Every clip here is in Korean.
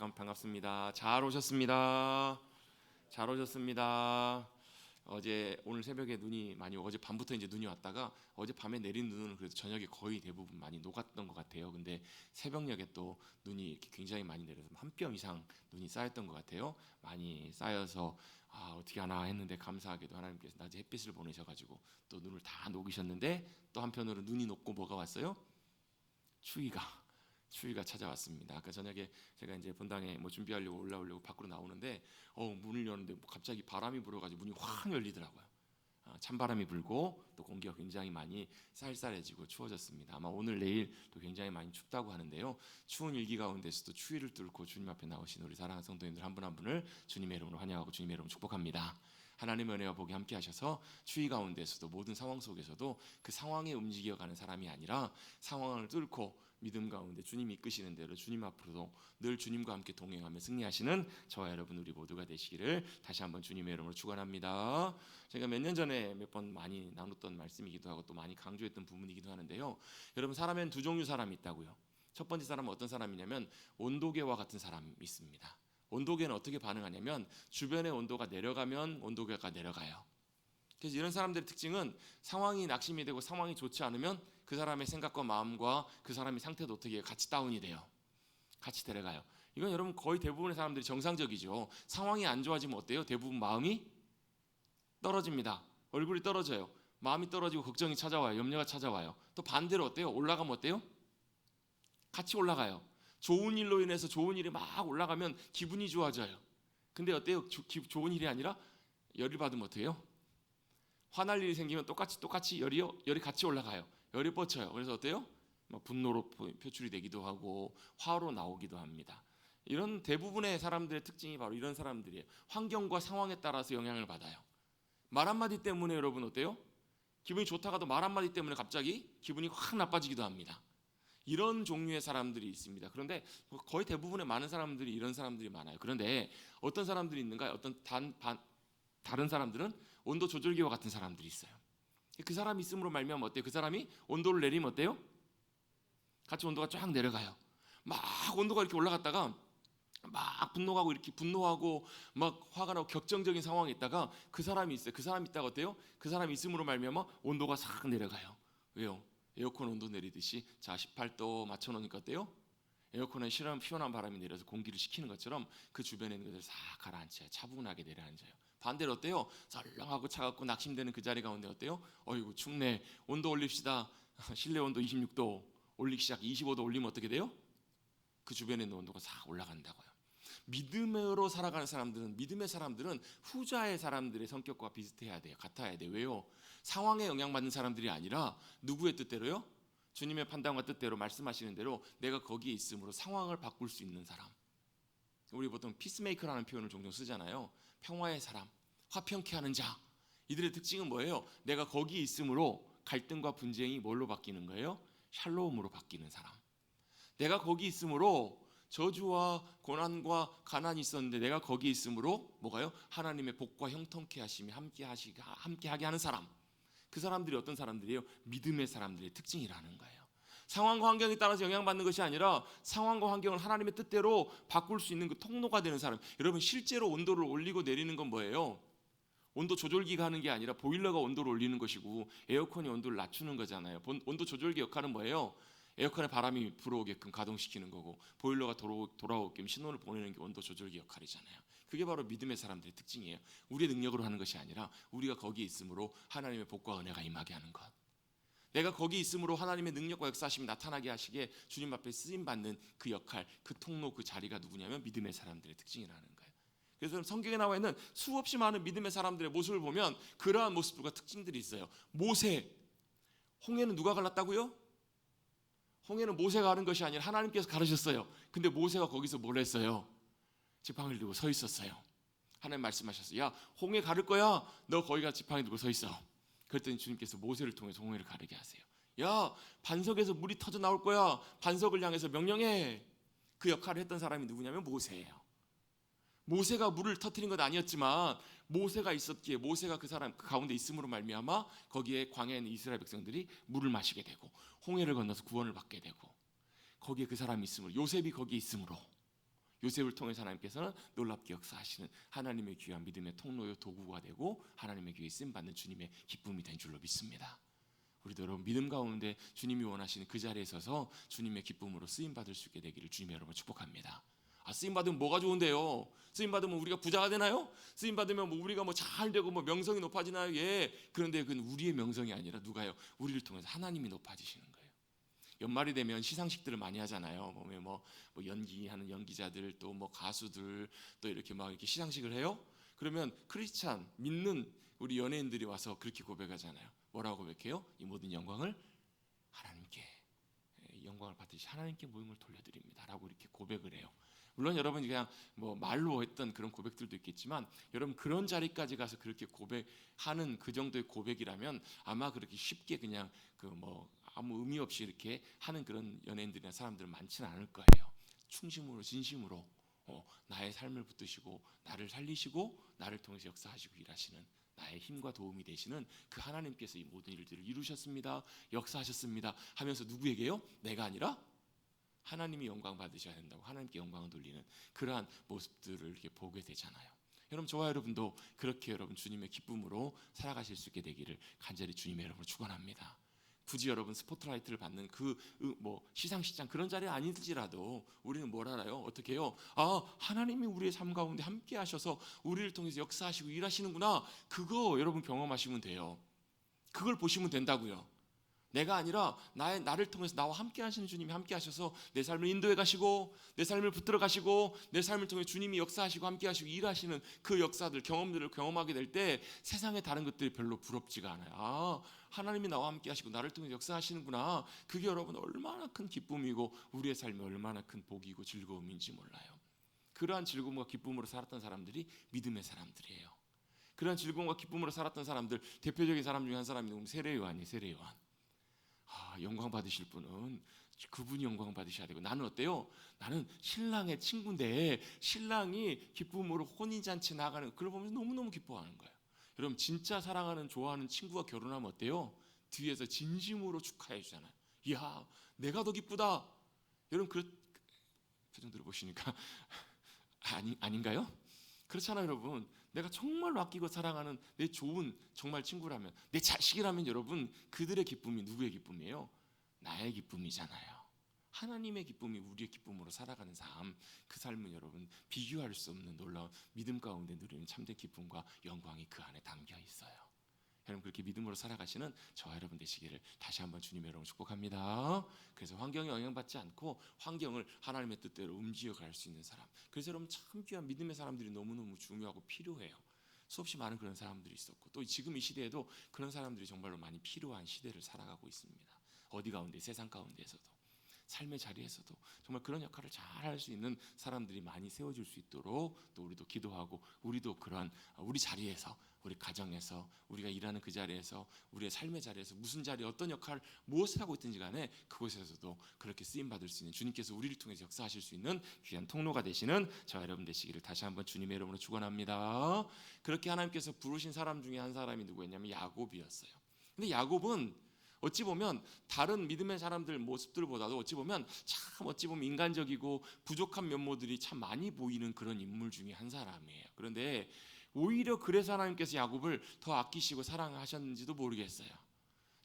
반갑습니다. 잘 오셨습니다. 잘 오셨습니다. 오늘 새벽에 눈이 많이 어제 밤부터 이제 눈이 왔다가 어제 밤에 내린 눈은 그래도 저녁에 거의 대부분 많이 녹았던 것 같아요. 근데 새벽녘에 또 눈이 이렇게 굉장히 많이 내려서 한 뼘 이상 눈이 쌓였던 것 같아요. 많이 쌓여서 어떻게 하나 했는데 감사하게도 하나님께서 낮에 햇빛을 보내셔가지고 또 눈을 다 녹이셨는데 또 한편으로 눈이 녹고 뭐가 왔어요? 추위가 찾아왔습니다. 아까 저녁에 제가 이제 본당에 준비하려고 올라오려고 밖으로 나오는데 문을 여는데 갑자기 바람이 불어가지고 문이 확 열리더라고요. 찬바람이 불고 또 공기가 굉장히 많이 쌀쌀해지고 추워졌습니다. 아마 오늘 내일 또 굉장히 많이 춥다고 하는데요. 추운 일기 가운데서도 추위를 뚫고 주님 앞에 나오신 우리 사랑하는 성도님들 한 분 한 분을 주님의 이름으로 환영하고 주님의 이름으로 축복합니다. 하나님의 은혜와 복이 함께 하셔서 추위 가운데서도 모든 상황 속에서도 그 상황에 움직여가는 사람이 아니라 상황을 뚫고 믿음 가운데 주님이 이끄시는 대로 주님 앞으로도 늘 주님과 함께 동행하며 승리하시는 저와 여러분 우리 모두가 되시기를 다시 한번 주님의 이름으로 축원합니다. 제가 몇 년 전에 몇 번 많이 나눴던 말씀이기도 하고 또 많이 강조했던 부분이기도 하는데요. 여러분 사람엔 두 종류 사람이 있다고요. 첫 번째 사람은 어떤 사람이냐면 온도계와 같은 사람이 있습니다. 온도계는 어떻게 반응하냐면 주변의 온도가 내려가면 온도계가 내려가요. 그래서 이런 사람들의 특징은 상황이 낙심이 되고 상황이 좋지 않으면 그 사람의 생각과 마음과 그 사람의 상태도 어떻게 같이 다운이 돼요. 같이 데려가요. 이건 여러분 거의 대부분의 사람들이 정상적이죠. 상황이 안 좋아지면 어때요? 대부분 마음이 떨어집니다. 얼굴이 떨어져요. 마음이 떨어지고 걱정이 찾아와요. 염려가 찾아와요. 또 반대로 어때요? 올라가면 어때요? 같이 올라가요. 좋은 일로 인해서 좋은 일이 막 올라가면 기분이 좋아져요. 근데 어때요? 좋은 일이 아니라 열이 받으면 어때요? 화날 일이 생기면 똑같이 열이 같이 올라가요. 열이 뻗쳐요. 그래서 어때요? 막 분노로 표출이 되기도 하고 화로 나오기도 합니다. 이런 대부분의 사람들의 특징이 바로 이런 사람들이에요. 환경과 상황에 따라서 영향을 받아요. 말 한마디 때문에 여러분 어때요? 기분이 좋다가도 말 한마디 때문에 갑자기 기분이 확 나빠지기도 합니다. 이런 종류의 사람들이 있습니다. 그런데 거의 대부분의 많은 사람들이 이런 사람들이 많아요. 그런데 어떤 사람들이 있는가? 다른 사람들은 온도 조절기와 같은 사람들이 있어요. 그 사람이 있음으로 말미암아 어때요? 그 사람이 온도를 내리면 어때요? 같이 온도가 쫙 내려가요. 막 온도가 이렇게 올라갔다가 막 분노하고 이렇게 분노하고 막 화가 나고 격정적인 상황에 있다가 그 사람이 있어요. 그 사람이 있다가 어때요? 그 사람이 있음으로 말미암아 온도가 싹 내려가요. 왜요? 에어컨 온도 내리듯이 자 18도 맞춰놓으니까 어때요? 에어컨에 시원한 바람이 내려서 공기를 식히는 것처럼 그 주변에 있는 것들 싹 가라앉혀요. 차분하게 내려앉아요. 반대로 어때요? 썰렁하고 차갑고 낙심되는 그 자리 가운데 어때요? 어이구 춥네. 온도 올립시다. 실내 온도 26도 올리기 시작 25도 올리면 어떻게 돼요? 그 주변에 있는 온도가 싹 올라간다고요. 믿음으로 살아가는 사람들은 믿음의 사람들은 후자의 사람들의 성격과 비슷해야 돼요. 같아야 돼요. 왜요? 상황에 영향받는 사람들이 아니라 누구의 뜻대로요? 주님의 판단과 뜻대로 말씀하시는 대로 내가 거기에 있음으로 상황을 바꿀 수 있는 사람. 우리 보통 피스메이커라는 표현을 종종 쓰잖아요. 평화의 사람, 화평케 하는 자. 이들의 특징은 뭐예요? 내가 거기에 있음으로 갈등과 분쟁이 뭘로 바뀌는 거예요? 샬로움으로 바뀌는 사람. 내가 거기 있음으로 저주와 고난과 가난이 있었는데 내가 거기 있음으로 뭐가요? 하나님의 복과 형통케 하심이 함께하게 하는 사람. 그 사람들이 어떤 사람들이에요? 믿음의 사람들의 특징이라는 거예요. 상황과 환경에 따라서 영향받는 것이 아니라 상황과 환경을 하나님의 뜻대로 바꿀 수 있는 그 통로가 되는 사람. 여러분 실제로 온도를 올리고 내리는 건 뭐예요? 온도 조절기가 하는 게 아니라 보일러가 온도를 올리는 것이고 에어컨이 온도를 낮추는 거잖아요. 온도 조절기 역할은 뭐예요? 에어컨에 바람이 불어오게끔 가동시키는 거고 보일러가 돌아오게끔 신호를 보내는 게 온도 조절기 역할이잖아요. 그게 바로 믿음의 사람들의 특징이에요. 우리의 능력으로 하는 것이 아니라 우리가 거기 있음으로 하나님의 복과 은혜가 임하게 하는 것. 내가 거기 있음으로 하나님의 능력과 역사하심이 나타나게 하시기에 주님 앞에 쓰임받는 그 역할, 그 통로, 그 자리가 누구냐면 믿음의 사람들의 특징이라는 거예요. 그래서 성경에 나와 있는 수없이 많은 믿음의 사람들의 모습을 보면 그러한 모습들과 특징들이 있어요. 모세, 홍해는 누가 갈랐다고요? 홍해는 모세가 가른 것이 아니라 하나님께서 가르셨어요. 근데 모세가 거기서 뭘 했어요? 지팡이를 들고 서 있었어요. 하나님 말씀하셨어요. 야, 홍해 가를 거야. 너 거기 가 지팡이 들고 서 있어. 그랬더니 주님께서 모세를 통해서 홍해를 가르게 하세요. 야, 반석에서 물이 터져 나올 거야. 반석을 향해서 명령해. 그 역할을 했던 사람이 누구냐면 모세예요. 모세가 물을 터뜨린 건 아니었지만 모세가 있었기에 모세가 그 사람 그 가운데 있음으로 말미암아 거기에 광야에 있는 이스라엘 백성들이 물을 마시게 되고 홍해를 건너서 구원을 받게 되고 거기에 그 사람이 있음으로 요셉이 거기에 있음으로 요셉을 통해서 하나님께서는 놀랍게 역사하시는 하나님의 귀한 믿음의 통로요 도구가 되고 하나님의 귀에 쓰임받는 주님의 기쁨이 된 줄로 믿습니다. 우리도 여러분 믿음 가운데 주님이 원하시는 그 자리에 서서 주님의 기쁨으로 쓰임받을 수 있게 되기를 주님의 여러분 축복합니다. 쓰임받으면 뭐가 좋은데요? 쓰임받으면 우리가 부자가 되나요? 쓰임받으면 우리가 잘 되고 명성이 높아지나요? 예. 그런데 그건 우리의 명성이 아니라 누가요? 우리를 통해서 하나님이 높아지시는 거예요. 연말이 되면 시상식들을 많이 하잖아요. 보면 연기하는 연기자들 또 가수들 또 이렇게 이렇게 시상식을 해요. 그러면 크리스찬 믿는 우리 연예인들이 와서 그렇게 고백하잖아요. 뭐라고 고백해요? 이 모든 영광을 하나님께 영광을 받으시 하나님께 모임을 돌려드립니다라고 이렇게 고백을 해요. 물론 여러분 그냥 말로 했던 그런 고백들도 있겠지만 여러분 그런 자리까지 가서 그렇게 고백하는 그 정도의 고백이라면 아마 그렇게 쉽게 그냥 아무 의미 없이 이렇게 하는 그런 연예인들이나 사람들은 많지는 않을 거예요. 충심으로 진심으로 나의 삶을 붙드시고 나를 살리시고 나를 통해서 역사하시고 일하시는 나의 힘과 도움이 되시는 그 하나님께서 이 모든 일들을 이루셨습니다. 역사하셨습니다 하면서 누구에게요? 내가 아니라 하나님이 영광 받으셔야 된다고 하나님께 영광을 돌리는 그러한 모습들을 이렇게 보게 되잖아요. 여러분 저와 여러분도 그렇게 여러분 주님의 기쁨으로 살아가실 수 있게 되기를 간절히 주님의 여러분을 축원합니다. 굳이 여러분 스포트라이트를 받는 시상식장 그런 자리에 아니지라도 우리는 뭘 알아요? 어떻게 해요? 하나님이 우리의 삶 가운데 함께 하셔서 우리를 통해서 역사하시고 일하시는구나. 그거 여러분 경험하시면 돼요. 그걸 보시면 된다고요. 내가 아니라 나를 통해서 나와 함께 하시는 주님이 함께 하셔서 내 삶을 인도해 가시고 내 삶을 붙들어 가시고 내 삶을 통해 주님이 역사하시고 함께 하시고 일하시는 그 역사들 경험들을 경험하게 될 때 세상의 다른 것들이 별로 부럽지가 않아요. 하나님이 나와 함께 하시고 나를 통해 역사하시는구나. 그게 여러분 얼마나 큰 기쁨이고 우리의 삶이 얼마나 큰 복이고 즐거움인지 몰라요. 그러한 즐거움과 기쁨으로 살았던 사람들이 믿음의 사람들이에요. 그러한 즐거움과 기쁨으로 살았던 사람들 대표적인 사람 중에 한 사람이 세례 요한이에요. 세례 요한. 영광 받으실 분은 그분이 영광 받으셔야 되고 나는 어때요? 나는 신랑의 친구인데 신랑이 기쁨으로 혼인잔치 나가는 그걸 보면서 너무너무 기뻐하는 거예요. 여러분 진짜 사랑하는 좋아하는 친구가 결혼하면 어때요? 뒤에서 진심으로 축하해 주잖아요. 이야 내가 더 기쁘다. 여러분 그 표정들을 보시니까 아닌가요? 그렇잖아요 여러분. 내가 정말로 아끼고 사랑하는 내 좋은 정말 친구라면 내 자식이라면 여러분 그들의 기쁨이 누구의 기쁨이에요? 나의 기쁨이잖아요. 하나님의 기쁨이 우리의 기쁨으로 살아가는 삶, 그 삶은 여러분 비교할 수 없는 놀라운 믿음 가운데 누리는 참된 기쁨과 영광이 그 안에 담겨 있어요. 여러분 그렇게 믿음으로 살아가시는 저와 여러분 되시기를 다시 한번 주님의 여러분 축복합니다. 그래서 환경에 영향받지 않고 환경을 하나님의 뜻대로 움직여갈 수 있는 사람. 그래서 여러분 참 귀한 믿음의 사람들이 너무너무 중요하고 필요해요. 수없이 많은 그런 사람들이 있었고 또 지금 이 시대에도 그런 사람들이 정말로 많이 필요한 시대를 살아가고 있습니다. 어디 가운데 세상 가운데에서도 삶의 자리에서도 정말 그런 역할을 잘 할 수 있는 사람들이 많이 세워질 수 있도록 또 우리도 기도하고 우리도 그러한 우리 자리에서 우리 가정에서 우리가 일하는 그 자리에서 우리의 삶의 자리에서 무슨 자리에 어떤 역할 무엇을 하고 있든지 간에 그곳에서도 그렇게 쓰임받을 수 있는 주님께서 우리를 통해서 역사하실 수 있는 귀한 통로가 되시는 저와 여러분 되시기를 다시 한번 주님의 이름으로 축원합니다. 그렇게 하나님께서 부르신 사람 중에 한 사람이 누구였냐면 야곱이었어요. 근데 야곱은 어찌 보면 다른 믿음의 사람들 모습들보다도 어찌 보면 인간적이고 부족한 면모들이 참 많이 보이는 그런 인물 중에 한 사람이에요. 그런데 오히려 그래서 하나님께서 야곱을 더 아끼시고 사랑하셨는지도 모르겠어요.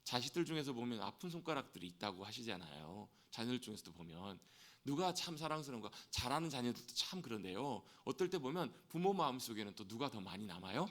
자식들 중에서 보면 아픈 손가락들이 있다고 하시잖아요. 자녀들 중에서도 보면 누가 참 사랑스러운가 잘하는 자녀들도 참 그런데요. 어떨 때 보면 부모 마음속에는 또 누가 더 많이 남아요?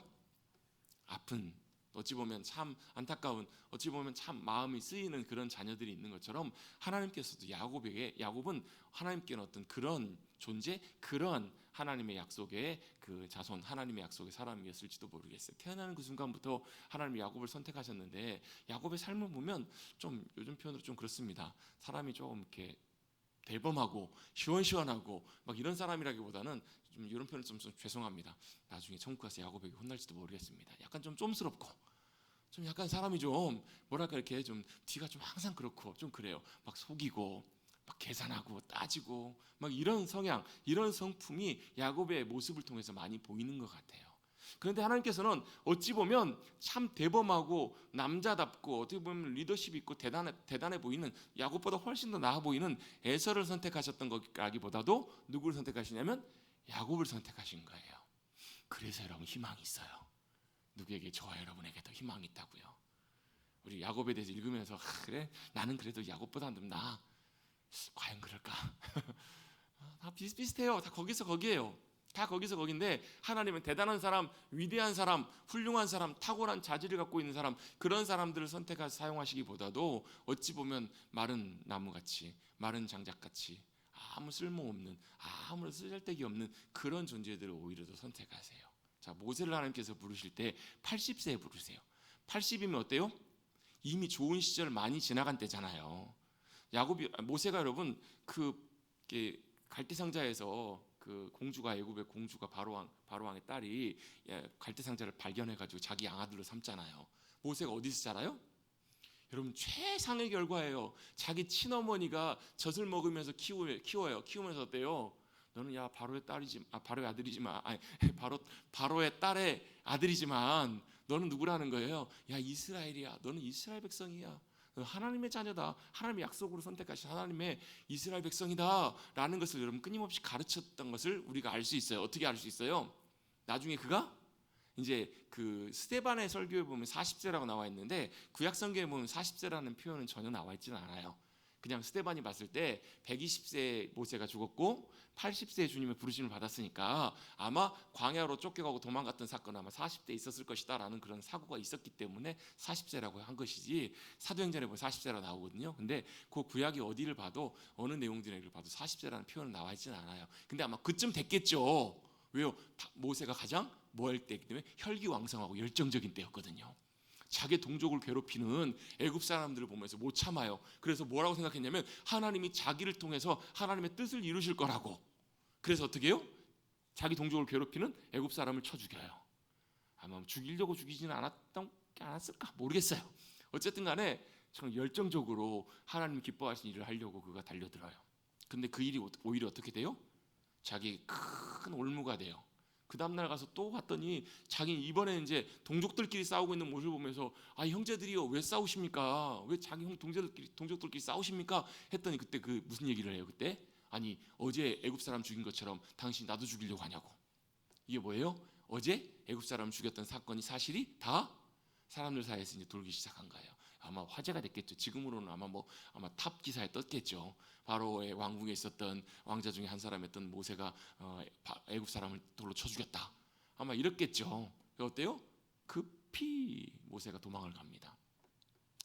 아픈 어찌 보면 참 안타까운 어찌 보면 참 마음이 쓰이는 그런 자녀들이 있는 것처럼 하나님께서도 야곱은 하나님께는 어떤 그런 존재 그런 하나님의 약속의 그 자손 하나님의 약속의 사람이었을지도 모르겠어요. 태어나는 그 순간부터 하나님이 야곱을 선택하셨는데 야곱의 삶을 보면 좀 요즘 표현으로 좀 그렇습니다. 사람이 조금 이렇게 대범하고 시원시원하고 막 이런 사람이라기보다는 좀 이런 표현은 좀 죄송합니다. 나중에 천국 가서 야곱에게 혼날지도 모르겠습니다. 약간 좀 쫌스럽고 좀 약간 사람이 좀 뭐랄까 이렇게 좀 뒤가 좀 항상 그렇고 좀 그래요. 막 속이고 막 계산하고 따지고 막 이런 성향 이런 성품이 야곱의 모습을 통해서 많이 보이는 것 같아요. 그런데 하나님께서는 어찌 보면 참 대범하고 남자답고 어떻게 보면 리더십 있고 대단해 보이는 야곱보다 훨씬 더 나아 보이는 에서를 선택하셨던 거라기보다도 누구를 선택하시냐면 야곱을 선택하신 거예요. 그래서 여러분 희망이 있어요. 누구에게? 저와 여러분에게도 희망이 있다고요. 우리 야곱에 대해서 읽으면서 그래 나는 그래도 야곱보다 좀 나아. 과연 그럴까? 다 비슷비슷해요. 다 거기서 거기에요. 다 거기서 거긴데 하나님은 대단한 사람, 위대한 사람, 훌륭한 사람, 탁월한 자질을 갖고 있는 사람, 그런 사람들을 선택해서 사용하시기보다도 어찌 보면 마른 나무같이, 마른 장작같이 아무 쓸모없는, 아무런 쓰잘데기 없는 그런 존재들을 오히려 더 선택하세요. 자, 모세를 하나님께서 부르실 때 80세에 부르세요. 80이면 어때요? 이미 좋은 시절 많이 지나간 때잖아요. 모세가 여러분 갈대상자에서 그 공주가 애굽의 공주가 바로왕의 딸이 갈대상자를 발견해가지고 자기 양아들로 삼잖아요. 모세가 어디서 자라요? 여러분 최상의 결과예요. 자기 친어머니가 젖을 먹으면서 키워요. 키우면서 어때요? 너는 야 바로의 아들이지만 바로의 딸의 아들이지만 너는 누구라는 거예요? 야 이스라엘이야. 너는 이스라엘 백성이야. 하나님의 자녀다. 하나님의 약속으로 선택하신 하나님의 이스라엘 백성이다 라는 것을 여러분 끊임없이 가르쳤던 것을 우리가 알 수 있어요. 어떻게 알 수 있어요? 나중에 그가 이제 그 스데반의 설교에 보면 40세라고 나와 있는데 구약 성경에 보면 40세라는 표현은 전혀 나와 있지는 않아요. 그냥 스데반이 봤을 때 120세에 모세가 죽었고 80세에 주님의 부르심을 받았으니까 아마 광야로 쫓겨가고 도망갔던 사건은 아마 40대에 있었을 것이다 라는 그런 사고가 있었기 때문에 40세라고 한 것이지, 사도행전에 보면 40세라고 나오거든요. 근데 그 구약이 어디를 봐도 어느 내용들을 봐도 40세라는 표현은 나와 있지는 않아요. 근데 아마 그쯤 됐겠죠. 왜요? 모세가 가장 뭐 할 때이기 때문에 혈기왕성하고 열정적인 때였거든요. 자기 동족을 괴롭히는 애굽 사람들을 보면서 못 참아요. 그래서 뭐라고 생각했냐면 하나님이 자기를 통해서 하나님의 뜻을 이루실 거라고. 그래서 어떻게 해요? 자기 동족을 괴롭히는 애굽 사람을 쳐 죽여요. 아마 죽이려고 죽이지는 않았을까 모르겠어요. 어쨌든 간에 참 열정적으로 하나님 기뻐하신 일을 하려고 그가 달려들어요. 근데 그 일이 오히려 어떻게 돼요? 자기 큰 올무가 돼요. 그 다음날 가서 또 봤더니 자기는 이번에 이제 동족들끼리 싸우고 있는 모습을 보면서 아 형제들이요 왜 싸우십니까? 왜 자기 동족들끼리 싸우십니까? 했더니 그때 그 무슨 얘기를 해요? 그때 아니 어제 애굽 사람 죽인 것처럼 당신 나도 죽이려고 하냐고. 이게 뭐예요? 어제 애굽 사람 죽였던 사건이 사실이 다 사람들 사이에서 이제 돌기 시작한 거예요. 아마 화제가 됐겠죠. 지금으로는 아마 탑 기사에 떴겠죠. 바로의 왕궁에 있었던 왕자 중에 한 사람이었던 모세가 애굽 사람을 돌로 쳐 죽였다. 아마 이랬겠죠. 어때요? 급히 모세가 도망을 갑니다.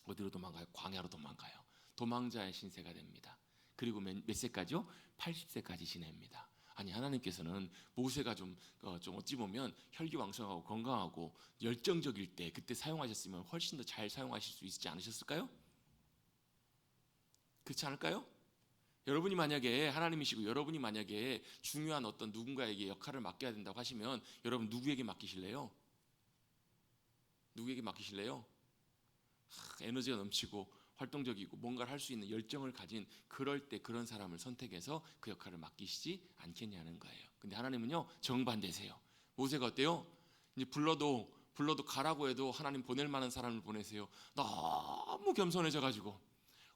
어디로 도망가요? 광야로 도망가요. 도망자의 신세가 됩니다. 그리고 몇 세까지요? 80세까지 지냅니다. 아니 하나님께서는 모세가 좀 어찌 보면 혈기왕성하고 건강하고 열정적일 때 그때 사용하셨으면 훨씬 더 잘 사용하실 수 있지 않으셨을까요? 그렇지 않을까요? 여러분이 만약에 하나님이시고 여러분이 만약에 중요한 어떤 누군가에게 역할을 맡겨야 된다고 하시면 여러분 누구에게 맡기실래요? 누구에게 맡기실래요? 에너지가 넘치고 활동적이고 뭔가를 할 수 있는 열정을 가진 그럴 때 그런 사람을 선택해서 그 역할을 맡기시지 않겠냐는 거예요. 근데 하나님은요 정반대세요. 모세가 어때요? 이제 불러도 가라고 해도 하나님 보낼 만한 사람을 보내세요. 너무 겸손해져 가지고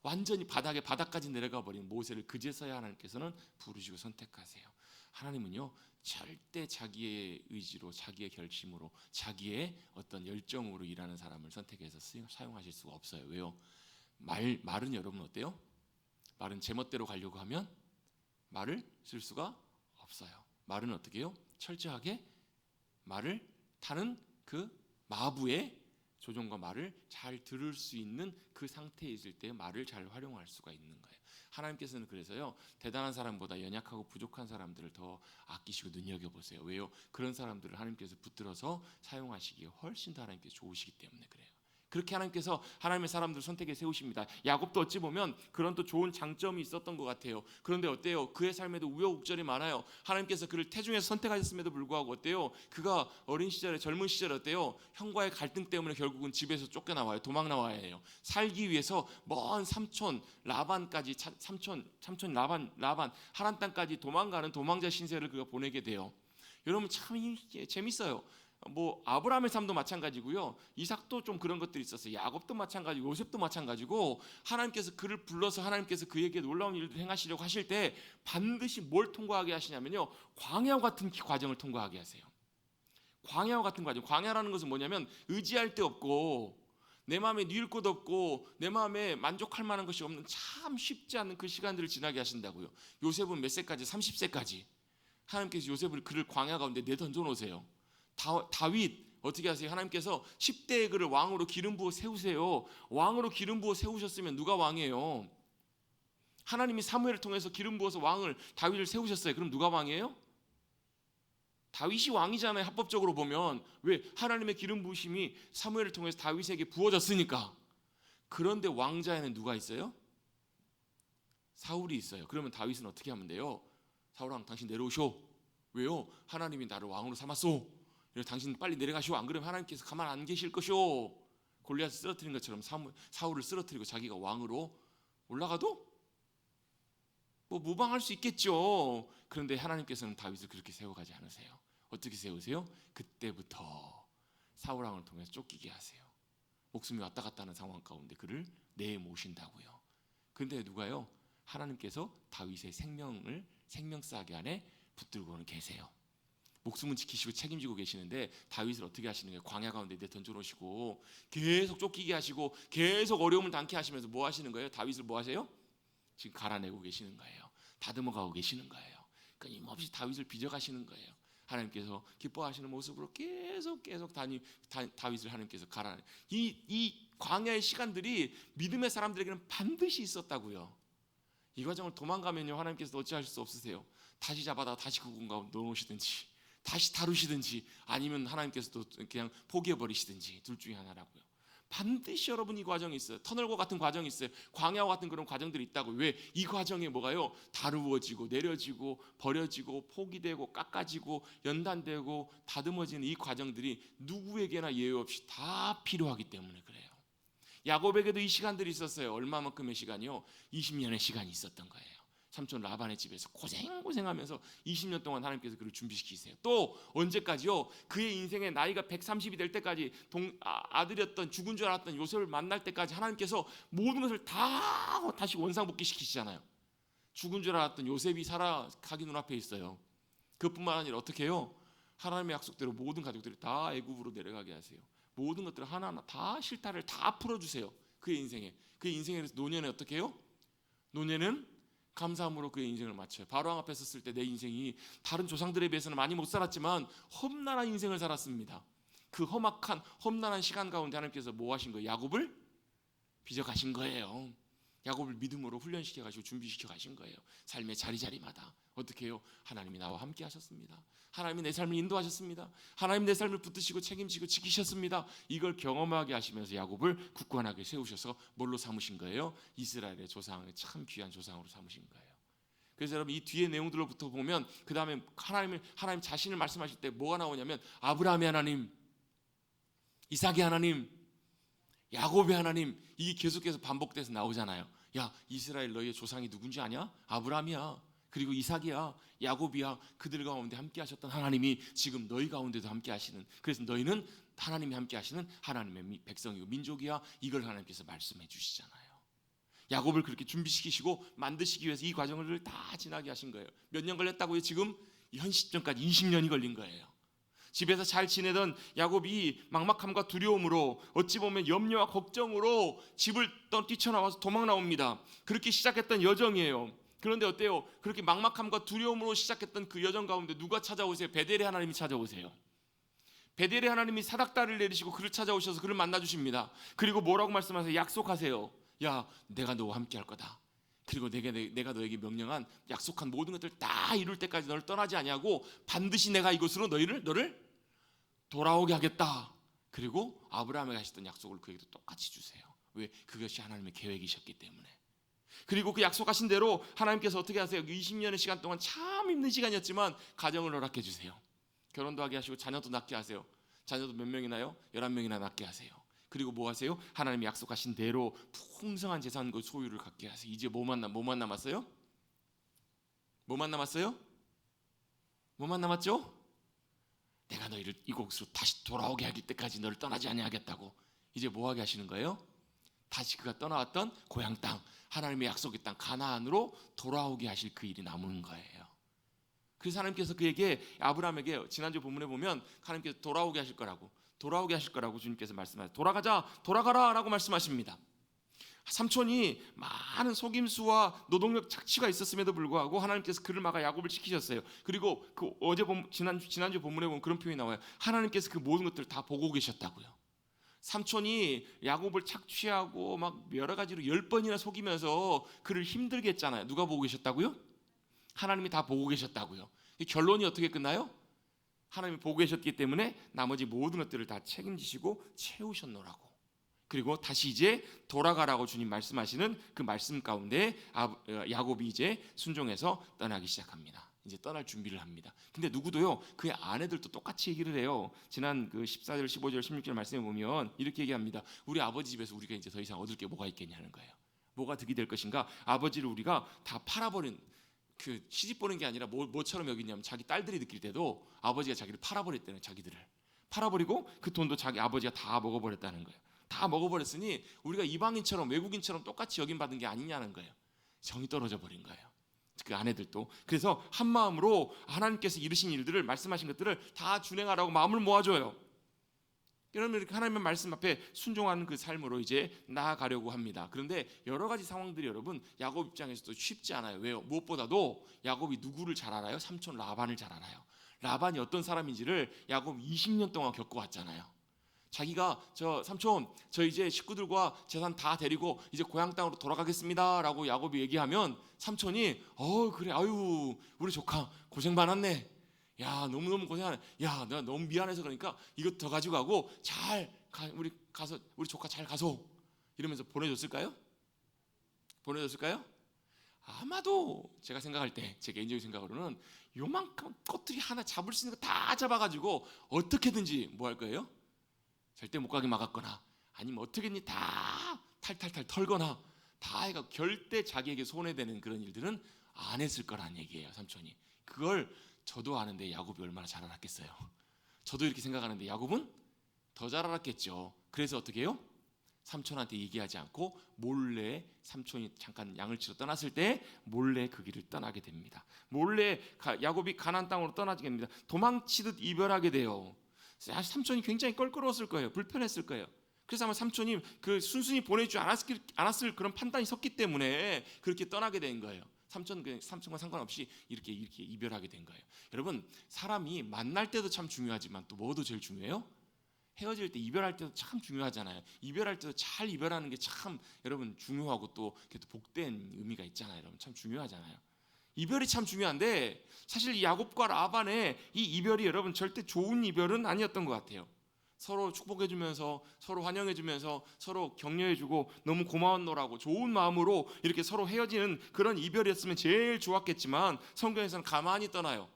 완전히 바닥까지 내려가 버린 모세를 그제서야 하나님께서는 부르시고 선택하세요. 하나님은요 절대 자기의 의지로 자기의 결심으로 자기의 어떤 열정으로 일하는 사람을 선택해서 사용하실 수가 없어요. 왜요? 말은 여러분 어때요? 말은 제멋대로 가려고 하면 말을 쓸 수가 없어요. 말은 어떻게 해요? 철저하게 말을 타는 그 마부의 조종과 말을 잘 들을 수 있는 그 상태에 있을 때 말을 잘 활용할 수가 있는 거예요. 하나님께서는 그래서요 대단한 사람보다 연약하고 부족한 사람들을 더 아끼시고 눈여겨보세요. 왜요? 그런 사람들을 하나님께서 붙들어서 사용하시기에 훨씬 더 하나님께 좋으시기 때문에 그래요. 그렇게 하나님께서 하나님의 사람들을 선택해 세우십니다. 야곱도 어찌 보면 그런 또 좋은 장점이 있었던 것 같아요. 그런데 어때요? 그의 삶에도 우여곡절이 많아요. 하나님께서 그를 태중에서 선택하셨음에도 불구하고 어때요? 그가 어린 시절에 젊은 시절에 어때요? 형과의 갈등 때문에 결국은 집에서 쫓겨나와요. 도망 나와야 해요. 살기 위해서 먼 삼촌 라반까지 삼촌 라반 하란 땅까지 도망가는 도망자 신세를 그가 보내게 돼요. 여러분 참 재밌어요. 뭐 아브라함의 삶도 마찬가지고요. 이삭도 좀 그런 것들이 있었어요. 야곱도 마찬가지고 요셉도 마찬가지고 하나님께서 그를 불러서 하나님께서 그에게 놀라운 일을 행하시려고 하실 때 반드시 뭘 통과하게 하시냐면요. 광야와 같은 과정을 통과하게 하세요. 광야와 같은 과정. 광야라는 것은 뭐냐면 의지할 데 없고 내 마음에 누릴 곳 없고 내 마음에 만족할 만한 것이 없는 참 쉽지 않은 그 시간들을 지나게 하신다고요. 요셉은 몇 세까지? 30세까지 하나님께서 요셉을 그를 광야 가운데 내던져 놓으세요. 다윗 어떻게 하세요? 하나님께서 10대의 그를 왕으로 기름 부어 세우세요. 왕으로 기름 부어 세우셨으면 누가 왕이에요? 하나님이 사무엘을 통해서 기름 부어서 왕을 다윗을 세우셨어요. 그럼 누가 왕이에요? 다윗이 왕이잖아요. 합법적으로 보면. 왜? 하나님의 기름 부으심이 사무엘을 통해서 다윗에게 부어졌으니까. 그런데 왕자에는 누가 있어요? 사울이 있어요. 그러면 다윗은 어떻게 하면 돼요? 사울아, 당신 내려오쇼. 왜요? 하나님이 나를 왕으로 삼았소. 당신 빨리 내려가시오. 안 그러면 하나님께서 가만 안 계실 것이오. 골리앗을 쓰러뜨린 것처럼 사울을 쓰러뜨리고 자기가 왕으로 올라가도 뭐 무방할 수 있겠죠. 그런데 하나님께서는 다윗을 그렇게 세워가지 않으세요. 어떻게 세우세요? 그때부터 사울 왕을 통해서 쫓기게 하세요. 목숨이 왔다 갔다 하는 상황 가운데 그를 내모신다고요. 그런데 누가요? 하나님께서 다윗의 생명싸개 안에 붙들고는 계세요. 목숨은 지키시고 책임지고 계시는데 다윗을 어떻게 하시는 거예요? 광야 가운데 던져놓으시고 계속 쫓기게 하시고 계속 어려움을 당케 하시면서 뭐 하시는 거예요? 다윗을 뭐 하세요? 지금 갈아내고 계시는 거예요. 다듬어가고 계시는 거예요. 끊임없이 다윗을 빚어가시는 거예요. 하나님께서 기뻐하시는 모습으로 계속 다윗을 하나님께서 갈아내. 이 광야의 시간들이 믿음의 사람들에게는 반드시 있었다고요. 이 과정을 도망가면요 하나님께서 어찌하실 수 없으세요. 다시 잡아다 다시 그 공간에 넣어놓으시든지 다시 다루시든지 아니면 하나님께서도 그냥 포기해버리시든지 둘 중에 하나라고요. 반드시 여러분 이 과정이 있어요. 터널과 같은 과정이 있어요. 광야와 같은 그런 과정들이 있다고. 왜? 이 과정에 뭐가요? 다루어지고 내려지고 버려지고 포기되고 깎아지고 연단되고 다듬어지는 이 과정들이 누구에게나 예외 없이 다 필요하기 때문에 그래요. 야곱에게도 이 시간들이 있었어요. 얼마만큼의 시간이요? 20년의 시간이 있었던 거예요. 삼촌 라반의 집에서 고생하면서 20년 동안 하나님께서 그를 준비시키세요. 또 언제까지요? 그의 인생의 나이가 130이 될 때까지 아들이었던 죽은 줄 알았던 요셉을 만날 때까지 하나님께서 모든 것을 다 다시 원상복귀시키시잖아요. 죽은 줄 알았던 요셉이 살아가기 눈앞에 있어요. 그뿐만 아니라 어떻게 해요? 하나님의 약속대로 모든 가족들이 다 애굽으로 내려가게 하세요. 모든 것들을 하나하나 다 실타를 다 풀어주세요. 그의 인생에 노년에 어떻게 해요? 노년은 감사함으로 그의 인생을 마쳐요. 바로왕 앞에 섰을 때 내 인생이 다른 조상들에 비해서는 많이 못 살았지만 험난한 인생을 살았습니다. 그 험난한 시간 가운데 하나님께서 뭐 하신 거예요? 야곱을 빚어가신 거예요. 야곱을 믿음으로 훈련시켜 가시고 준비시켜 가신 거예요. 삶의 자리마다 어떻게 해요? 하나님이 나와 함께 하셨습니다. 하나님이 내 삶을 인도하셨습니다. 하나님 내 삶을 붙드시고 책임지고 지키셨습니다. 이걸 경험하게 하시면서 야곱을 굳건하게 세우셔서 뭘로 삼으신 거예요? 이스라엘의 조상을 참 귀한 조상으로 삼으신 거예요. 그래서 여러분 이 뒤에 내용들로부터 보면 그 다음에 하나님 자신을 말씀하실 때 뭐가 나오냐면 아브라함의 하나님, 이삭의 하나님, 야곱의 하나님, 이게 계속해서 반복돼서 나오잖아요. 야, 이스라엘 너희의 조상이 누군지 아냐? 아브라함이야. 그리고 이삭이야, 야곱이야. 그들 가운데 함께 하셨던 하나님이 지금 너희 가운데도 함께 하시는, 그래서 너희는 하나님이 함께 하시는 하나님의 백성이고 민족이야. 이걸 하나님께서 말씀해 주시잖아요. 야곱을 그렇게 준비시키시고 만드시기 위해서 이 과정을 다 지나게 하신 거예요. 몇 년 걸렸다고요? 지금 현 시점까지 20년이 걸린 거예요. 집에서 잘 지내던 야곱이 막막함과 두려움으로 어찌 보면 염려와 걱정으로 집을 뛰쳐나와서 도망 나옵니다. 그렇게 시작했던 여정이에요. 그런데 어때요? 그렇게 막막함과 두려움으로 시작했던 그 여정 가운데 누가 찾아오세요? 베델의 하나님이 찾아오세요. 베델의 하나님이 사닥다리를 내리시고 그를 찾아오셔서 그를 만나주십니다. 그리고 뭐라고 말씀하세요? 약속하세요. 야, 내가 너와 함께 할 거다. 그리고 내가 너에게 명령한 약속한 모든 것들 다 이룰 때까지 너를 떠나지 아니하고 반드시 내가 이곳으로 너를 돌아오게 하겠다. 그리고 아브라함에게 하셨던 약속을 그에게도 똑같이 주세요. 왜? 그것이 하나님의 계획이셨기 때문에. 그리고 그 약속하신 대로 하나님께서 어떻게 하세요? 20년의 시간 동안 참 힘든 시간이었지만 가정을 허락해 주세요. 결혼도 하게 하시고 자녀도 낳게 하세요. 자녀도 몇 명이나요? 11명이나 낳게 하세요. 그리고 뭐 하세요? 하나님이 약속하신 대로 풍성한 재산과 소유를 갖게 하세요. 이제 뭐만 남았어요? 뭐만 남았어요? 뭐만 남았죠? 내가 너희를 이곳으로 다시 돌아오게 하길 때까지 너를 떠나지 아니하겠다고. 이제 뭐하게 하시는 거예요? 다시 그가 떠나왔던 고향 땅, 하나님의 약속의 땅 가나안으로 돌아오게 하실 그 일이 남은 거예요. 그래서 하나님께서 그에게, 아브라함에게 지난주 본문에 보면 하나님께서 돌아오게 하실 거라고 주님께서 말씀하세요. 돌아가라 라고 말씀하십니다. 삼촌이 많은 속임수와 노동력 착취가 있었음에도 불구하고 하나님께서 그를 막아 야곱을 지키셨어요. 그리고 그 지난주 본문에 보면 그런 표현이 나와요. 하나님께서 그 모든 것들을 다 보고 계셨다고요. 삼촌이 야곱을 착취하고 막 여러 가지로 10번이나 속이면서 그를 힘들게 했잖아요. 누가 보고 계셨다고요? 하나님이 다 보고 계셨다고요. 결론이 어떻게 끝나요? 하나님이 보고 계셨기 때문에 나머지 모든 것들을 다 책임지시고 채우셨노라고. 그리고 다시 이제 돌아가라고 주님 말씀하시는 그 말씀 가운데 야곱이 이제 순종해서 떠나기 시작합니다. 이제 떠날 준비를 합니다. 근데 누구도요, 그의 아내들도 똑같이 얘기를 해요. 지난 그 14절, 15절, 16절 말씀에 보면 이렇게 얘기합니다. 우리 아버지 집에서 우리가 이제 더 이상 얻을 게 뭐가 있겠냐는 거예요. 뭐가 득이 될 것인가? 아버지를 우리가 다 팔아버린, 그 시집 보는 게 아니라 뭐처럼 여기냐면 자기 딸들이 느낄 때도 아버지가 자기를 팔아버렸다는, 자기들을 팔아버리고 그 돈도 자기 아버지가 다 먹어버렸다는 거예요. 다 먹어버렸으니 우리가 이방인처럼 외국인처럼 똑같이 여김받은 게 아니냐는 거예요. 정이 떨어져 버린 거예요, 그 아내들도. 그래서 한 마음으로 하나님께서 이루신 일들을, 말씀하신 것들을 다 준행하라고 마음을 모아줘요. 그러면 이렇게 하나님의 말씀 앞에 순종하는 그 삶으로 이제 나아가려고 합니다. 그런데 여러 가지 상황들이 여러분 야곱 입장에서도 쉽지 않아요. 왜요? 무엇보다도 야곱이 누구를 잘 알아요? 삼촌 라반을 잘 알아요. 라반이 어떤 사람인지를 야곱이 20년 동안 겪어왔잖아요. 자기가 삼촌 저 이제 식구들과 재산 다 데리고 이제 고향 땅으로 돌아가겠습니다 라고 야곱이 얘기하면 삼촌이 그래, 아유 우리 조카 고생 많았네, 야 너무너무 고생하네, 야 내가 너무 미안해서 그러니까 이것 더 가지고 가고 우리 조카 잘 가소 이러면서 보내줬을까요? 아마도 제가 생각할 때, 제 개인적인 생각으로는 요만큼 꽃들이 하나 잡을 수 있는 거 다 잡아가지고 어떻게든지 뭐 할 거예요? 절대 못 가게 막았거나 아니면 어떻게든지 다 탈탈탈 털거나 다 해가 절대 자기에게 손해되는 그런 일들은 안 했을 거란 얘기예요, 삼촌이. 그걸 저도 아는데 야곱이 얼마나 잘 알았겠어요. 저도 이렇게 생각하는데 야곱은 더 잘 알았겠죠. 그래서 어떻게 해요? 삼촌한테 얘기하지 않고 몰래, 삼촌이 잠깐 양을 치러 떠났을 때 몰래 그 길을 떠나게 됩니다. 몰래 야곱이 가나안 땅으로 떠나게 됩니다. 도망치듯 이별하게 돼요. 삼촌이 굉장히 껄끄러웠을 거예요. 불편했을 거예요. 그래서 아마 삼촌이 그 순순히 보내주지 않았을 그런 판단이 섰기 때문에 그렇게 떠나게 된 거예요. 삼촌과 상관없이 이렇게 이별하게 된 거예요. 여러분, 사람이 만날 때도 참 중요하지만 또 뭐도 제일 중요해요? 헤어질 때, 이별할 때도 참 중요하잖아요. 이별할 때도 잘 이별하는 게 참 여러분 중요하고 또 복된 의미가 있잖아요. 여러분 참 중요하잖아요. 이별이 참 중요한데 사실 이 야곱과 라반의 이 이별이 여러분 절대 좋은 이별은 아니었던 것 같아요. 서로 축복해주면서, 서로 환영해주면서, 서로 격려해주고 너무 고마웠노라고 좋은 마음으로 이렇게 서로 헤어지는 그런 이별이었으면 제일 좋았겠지만 성경에서는 가만히 떠나요.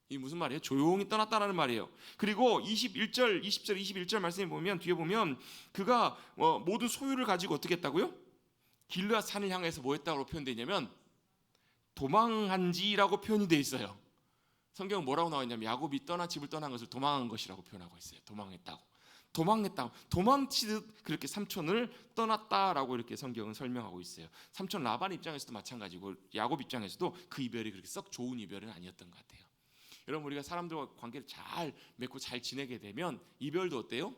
이 무슨 말이에요? 조용히 떠났다라는 말이에요. 그리고 20절 21절 말씀에 보면, 뒤에 보면 그가 모든 소유를 가지고 어떻게 했다고요? 길르앗 산을 향해서 뭐 했다고 표현되어 있냐면 도망한지라고 표현이 되어 있어요. 성경은 뭐라고 나와 있냐면 야곱이 집을 떠난 것을 도망한 것이라고 표현하고 있어요. 도망치듯 그렇게 삼촌을 떠났다라고 이렇게 성경은 설명하고 있어요. 삼촌 라반 입장에서도 마찬가지고 야곱 입장에서도 그 이별이 그렇게 썩 좋은 이별은 아니었던 것 같아요. 여러분, 우리가 사람들과 관계를 잘 맺고 잘 지내게 되면 이별도 어때요?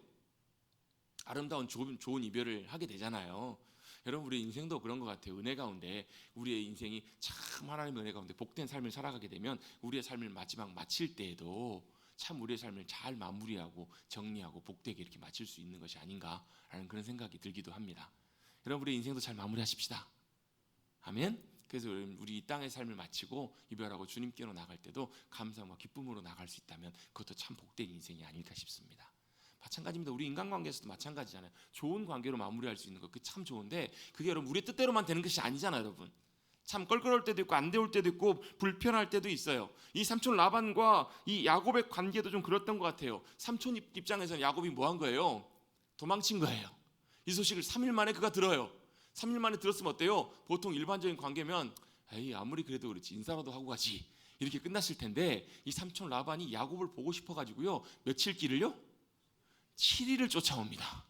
아름다운 좋은 이별을 하게 되잖아요. 여러분, 우리 인생도 그런 것 같아요. 은혜 가운데 우리의 인생이 참 하나님의 은혜 가운데 복된 삶을 살아가게 되면 우리의 삶을 마지막 마칠 때에도 참 우리의 삶을 잘 마무리하고 정리하고 복되게 이렇게 마칠 수 있는 것이 아닌가라는 그런 생각이 들기도 합니다. 여러분, 우리 인생도 잘 마무리하십시다. 아멘. 그래서 우리 이 땅의 삶을 마치고 이별하고 주님께로 나갈 때도 감사와 기쁨으로 나갈 수 있다면 그것도 참 복된 인생이 아닐까 싶습니다. 마찬가지입니다. 우리 인간관계에서도 마찬가지잖아요. 좋은 관계로 마무리할 수 있는 거 그 참 좋은데 그게 여러분 우리의 뜻대로만 되는 것이 아니잖아요. 여러분 참 껄끄러울 때도 있고 안 되올 때도 있고 불편할 때도 있어요. 이 삼촌 라반과 이 야곱의 관계도 좀 그랬던 것 같아요. 삼촌 입장에서는 야곱이 뭐 한 거예요? 도망친 거예요. 이 소식을 3일 만에 그가 들어요. 3일 만에 들었으면 어때요? 보통 일반적인 관계면 에이 아무리 그래도 그렇지 인사라도 하고 가지 이렇게 끝났을 텐데 이 삼촌 라반이 야곱을 보고 싶어가지고요, 며칠 길을요? 7일을 쫓아옵니다.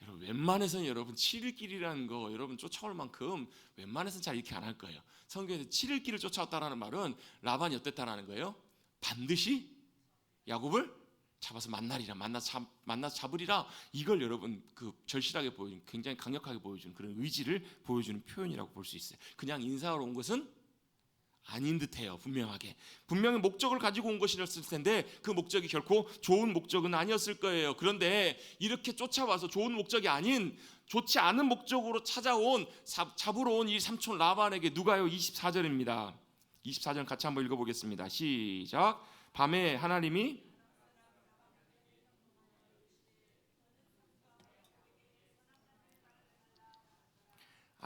여러분, 웬만해서는 여러분 7일 길이라는 거 여러분 쫓아올 만큼 웬만해서는 잘 이렇게 안 할 거예요. 성경에서 7일 길을 쫓아왔다라는 말은 라반이 어땠다라는 거예요? 반드시 야곱을 잡아서 만나리라, 만나서 잡으리라. 이걸 여러분 그 절실하게 보여주는, 굉장히 강력하게 보여주는 그런 의지를 보여주는 표현이라고 볼 수 있어요. 그냥 인사하러 온 것은 아닌 듯해요. 분명히 목적을 가지고 온 것이었을 텐데 그 목적이 결코 좋은 목적은 아니었을 거예요. 그런데 이렇게 쫓아와서 좋은 목적이 아닌 좋지 않은 목적으로 찾아온, 잡으러 온 이 삼촌 라반에게 누가요? 24절입니다. 24절 같이 한번 읽어보겠습니다. 시작. 밤에 하나님이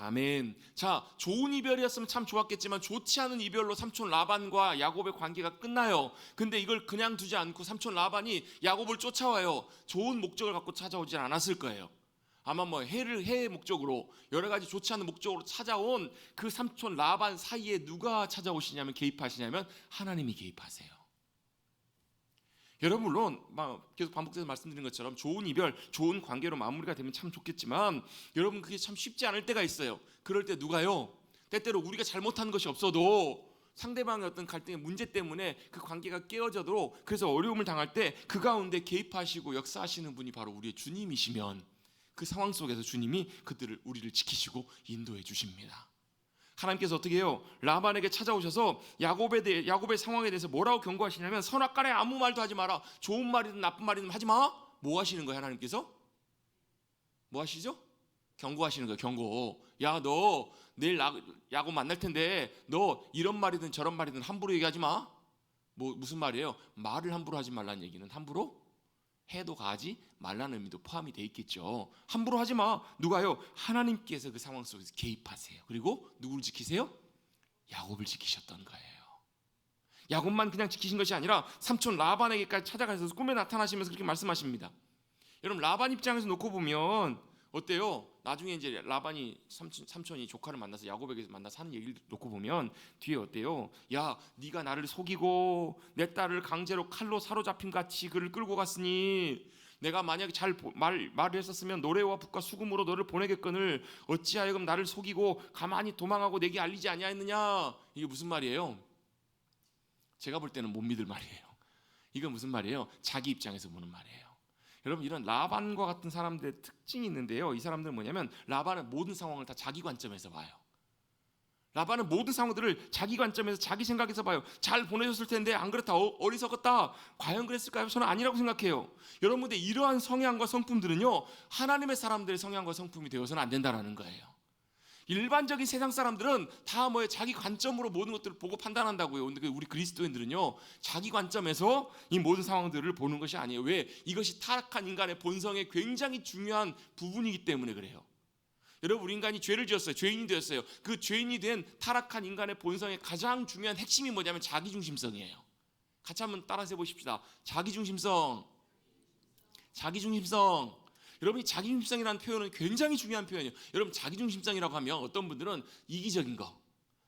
아멘. 자, 좋은 이별이었으면 참 좋았겠지만 좋지 않은 이별로 삼촌 라반과 야곱의 관계가 끝나요. 근데 이걸 그냥 두지 않고 삼촌 라반이 야곱을 쫓아와요. 좋은 목적을 갖고 찾아오진 않았을 거예요. 아마 뭐 해의 목적으로, 여러 가지 좋지 않은 목적으로 찾아온 그 삼촌 라반 사이에 누가 찾아오시냐면, 개입하시냐면 하나님이 개입하세요. 여러분, 물론 계속 반복해서 말씀드린 것처럼 좋은 이별, 좋은 관계로 마무리가 되면 참 좋겠지만 여러분, 그게 참 쉽지 않을 때가 있어요. 그럴 때 누가요? 때때로 우리가 잘못한 것이 없어도 상대방의 어떤 갈등의 문제 때문에 그 관계가 깨어져도, 그래서 어려움을 당할 때 그 가운데 개입하시고 역사하시는 분이 바로 우리의 주님이시면 그 상황 속에서 주님이 우리를 지키시고 인도해 주십니다. 하나님께서 어떻게 해요? 라반에게 찾아오셔서 야곱의 상황에 대해서 뭐라고 경고하시냐면, 선악간에 아무 말도 하지 마라. 좋은 말이든 나쁜 말이든 하지 마. 뭐 하시는 거예요? 하나님께서 뭐 하시죠? 경고하시는 거예요. 경고. 야, 너 내일 야곱 만날 텐데 너 이런 말이든 저런 말이든 함부로 얘기하지 마. 무슨 말이에요? 말을 함부로 하지 말라는 얘기는 함부로 해도 가지 말라는 의미도 포함이 돼 있겠죠. 함부로 하지 마. 누가요? 하나님께서 그 상황 속에서 개입하세요. 그리고 누구를 지키세요? 야곱을 지키셨던 거예요. 야곱만 그냥 지키신 것이 아니라 삼촌 라반에게까지 찾아가셔서 꿈에 나타나시면서 그렇게 말씀하십니다. 여러분, 라반 입장에서 놓고 보면 어때요? 나중에 이제 라반이 삼촌이 조카를 만나서 야곱에게 만나서 하는 얘기를 놓고 보면 뒤에 어때요? 야, 네가 나를 속이고 내 딸을 강제로 칼로 사로잡힌 같이 그를 끌고 갔으니 내가 만약에 잘 말을 했었으면 노래와 붓과 수금으로 너를 보내겠거늘 어찌하여금 나를 속이고 가만히 도망하고 내게 알리지 아니하였느냐. 이게 무슨 말이에요? 제가 볼 때는 못 믿을 말이에요. 이건 무슨 말이에요? 자기 입장에서 보는 말이에요. 여러분, 이런 라반과 같은 사람들의 특징이 있는데요. 이 사람들은 뭐냐면 라반은 모든 상황을 다 자기 관점에서 봐요. 라반은 모든 상황들을 자기 관점에서, 자기 생각에서 봐요. 잘 보내줬을 텐데 안 그렇다, 어리석었다. 과연 그랬을까요? 저는 아니라고 생각해요. 여러분들, 이러한 성향과 성품들은요, 하나님의 사람들의 성향과 성품이 되어서는 안 된다는 거예요. 일반적인 세상 사람들은 다 자기 관점으로 모든 것들을 보고 판단한다고요. 근데 우리 그리스도인들은요, 자기 관점에서 이 모든 상황들을 보는 것이 아니에요. 왜? 이것이 타락한 인간의 본성의 굉장히 중요한 부분이기 때문에 그래요. 여러분, 우리 인간이 죄를 지었어요. 죄인이 되었어요. 그 죄인이 된 타락한 인간의 본성의 가장 중요한 핵심이 뭐냐면 자기중심성이에요. 같이 한번 따라서 해보십시다. 자기중심성. 여러분이 자기중심성이라는 표현은 굉장히 중요한 표현이에요. 여러분, 자기중심성이라고 하면 어떤 분들은 이기적인 거,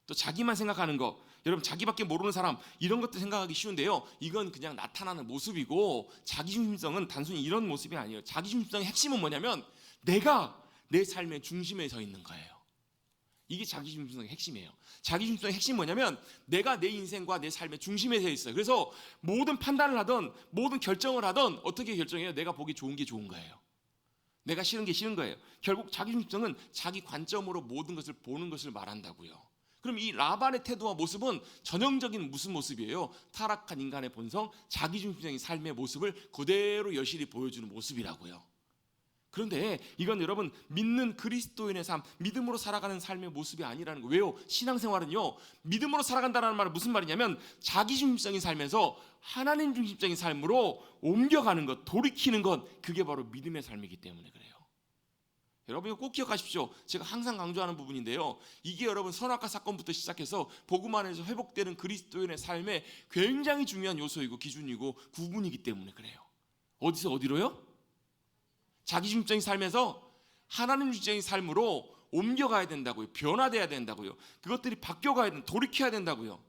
또 자기만 생각하는 거, 여러분 자기밖에 모르는 사람, 이런 것도 생각하기 쉬운데요. 이건 그냥 나타나는 모습이고, 자기중심성은 단순히 이런 모습이 아니에요. 자기중심성의 핵심은 뭐냐면 내가 내 삶의 중심에 서 있는 거예요. 이게 자기중심성의 핵심이에요. 자기중심성의 핵심이 뭐냐면 내가 내 인생과 내 삶의 중심에 서 있어요. 그래서 모든 판단을 하든 모든 결정을 하든 어떻게 결정해요? 내가 보기 좋은 게 좋은 거예요. 내가 싫은 게 싫은 거예요. 결국 자기중심성은 자기 관점으로 모든 것을 보는 것을 말한다고요. 그럼 이 라반의 태도와 모습은 전형적인 무슨 모습이에요? 타락한 인간의 본성, 자기중심적인 삶의 모습을 그대로 여실히 보여주는 모습이라고요. 그런데 이건 여러분, 믿는 그리스도인의 삶, 믿음으로 살아가는 삶의 모습이 아니라는 거예요. 왜요? 신앙생활은요, 믿음으로 살아간다는 말은 무슨 말이냐면 자기중심적인 삶에서 하나님 중심적인 삶으로 옮겨가는 것, 돌이키는 것, 그게 바로 믿음의 삶이기 때문에 그래요. 여러분, 이거 꼭 기억하십시오. 제가 항상 강조하는 부분인데요, 이게 여러분 선악과 사건부터 시작해서 복음 안에서 회복되는 그리스도인의 삶의 굉장히 중요한 요소이고 기준이고 구분이기 때문에 그래요. 어디서 어디로요? 자기중심적인 삶에서 하나님 중심적인 삶으로 옮겨가야 된다고요. 변화돼야 된다고요. 그것들이 바뀌어가야 된다, 돌이켜야 된다고요.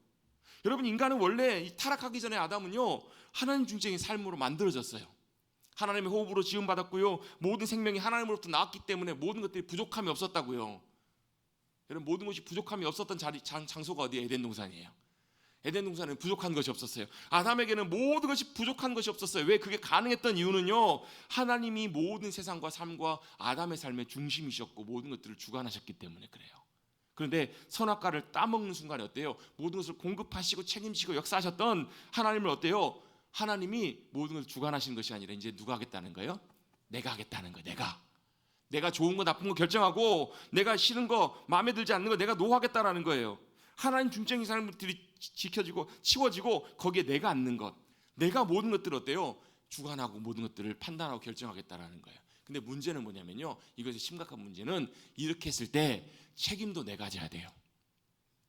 여러분, 인간은 원래 이 타락하기 전에 아담은요 하나님 중심적인 삶으로 만들어졌어요. 하나님의 호흡으로 지음받았고요, 모든 생명이 하나님으로부터 나왔기 때문에 모든 것들이 부족함이 없었다고요. 여러분, 모든 것이 부족함이 없었던 장소가 어디예요? 에덴 동산이에요. 에덴 동산은 부족한 것이 없었어요. 아담에게는 모든 것이 부족한 것이 없었어요. 왜 그게 가능했던 이유는요, 하나님이 모든 세상과 삶과 아담의 삶의 중심이셨고 모든 것들을 주관하셨기 때문에 그래요. 그런데 선악과를 따먹는 순간에 어때요? 모든 것을 공급하시고 책임지고 역사하셨던 하나님을 어때요? 하나님이 모든 것을 주관하시는 것이 아니라 이제 누가 하겠다는 거예요? 내가 하겠다는 거예요. 내가 좋은 거 나쁜 거 결정하고, 내가 싫은 거 마음에 들지 않는 거 내가 노하겠다라는 거예요. 하나님 중적인 사람들이 지켜지고 치워지고, 거기에 내가 앉는 것, 내가 모든 것들을 어때요? 주관하고 모든 것들을 판단하고 결정하겠다라는 거예요. 근데 문제는 뭐냐면요, 이것의 심각한 문제는 이렇게 했을 때 책임도 내가 져야 돼요.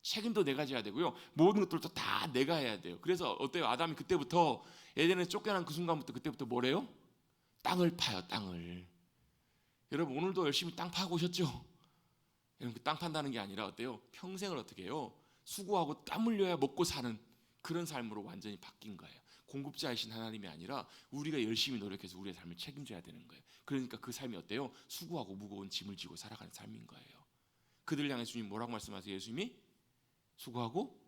책임도 내가 져야 되고요, 모든 것들도 다 내가 해야 돼요. 그래서 어때요? 아담이 그때부터, 에덴에 쫓겨난 그 순간부터 그때부터 뭐래요? 땅을 파요. 땅을. 여러분, 오늘도 열심히 땅 파고 오셨죠? 여러분, 그 땅 판다는 게 아니라 어때요? 평생을 어떻게 해요? 수고하고 땀 흘려야 먹고 사는 그런 삶으로 완전히 바뀐 거예요. 공급자이신 하나님이 아니라 우리가 열심히 노력해서 우리의 삶을 책임져야 되는 거예요. 그러니까 그 삶이 어때요? 수고하고 무거운 짐을 지고 살아가는 삶인 거예요. 그들 향해 주님 뭐라고 말씀하세요? 예수님이 수고하고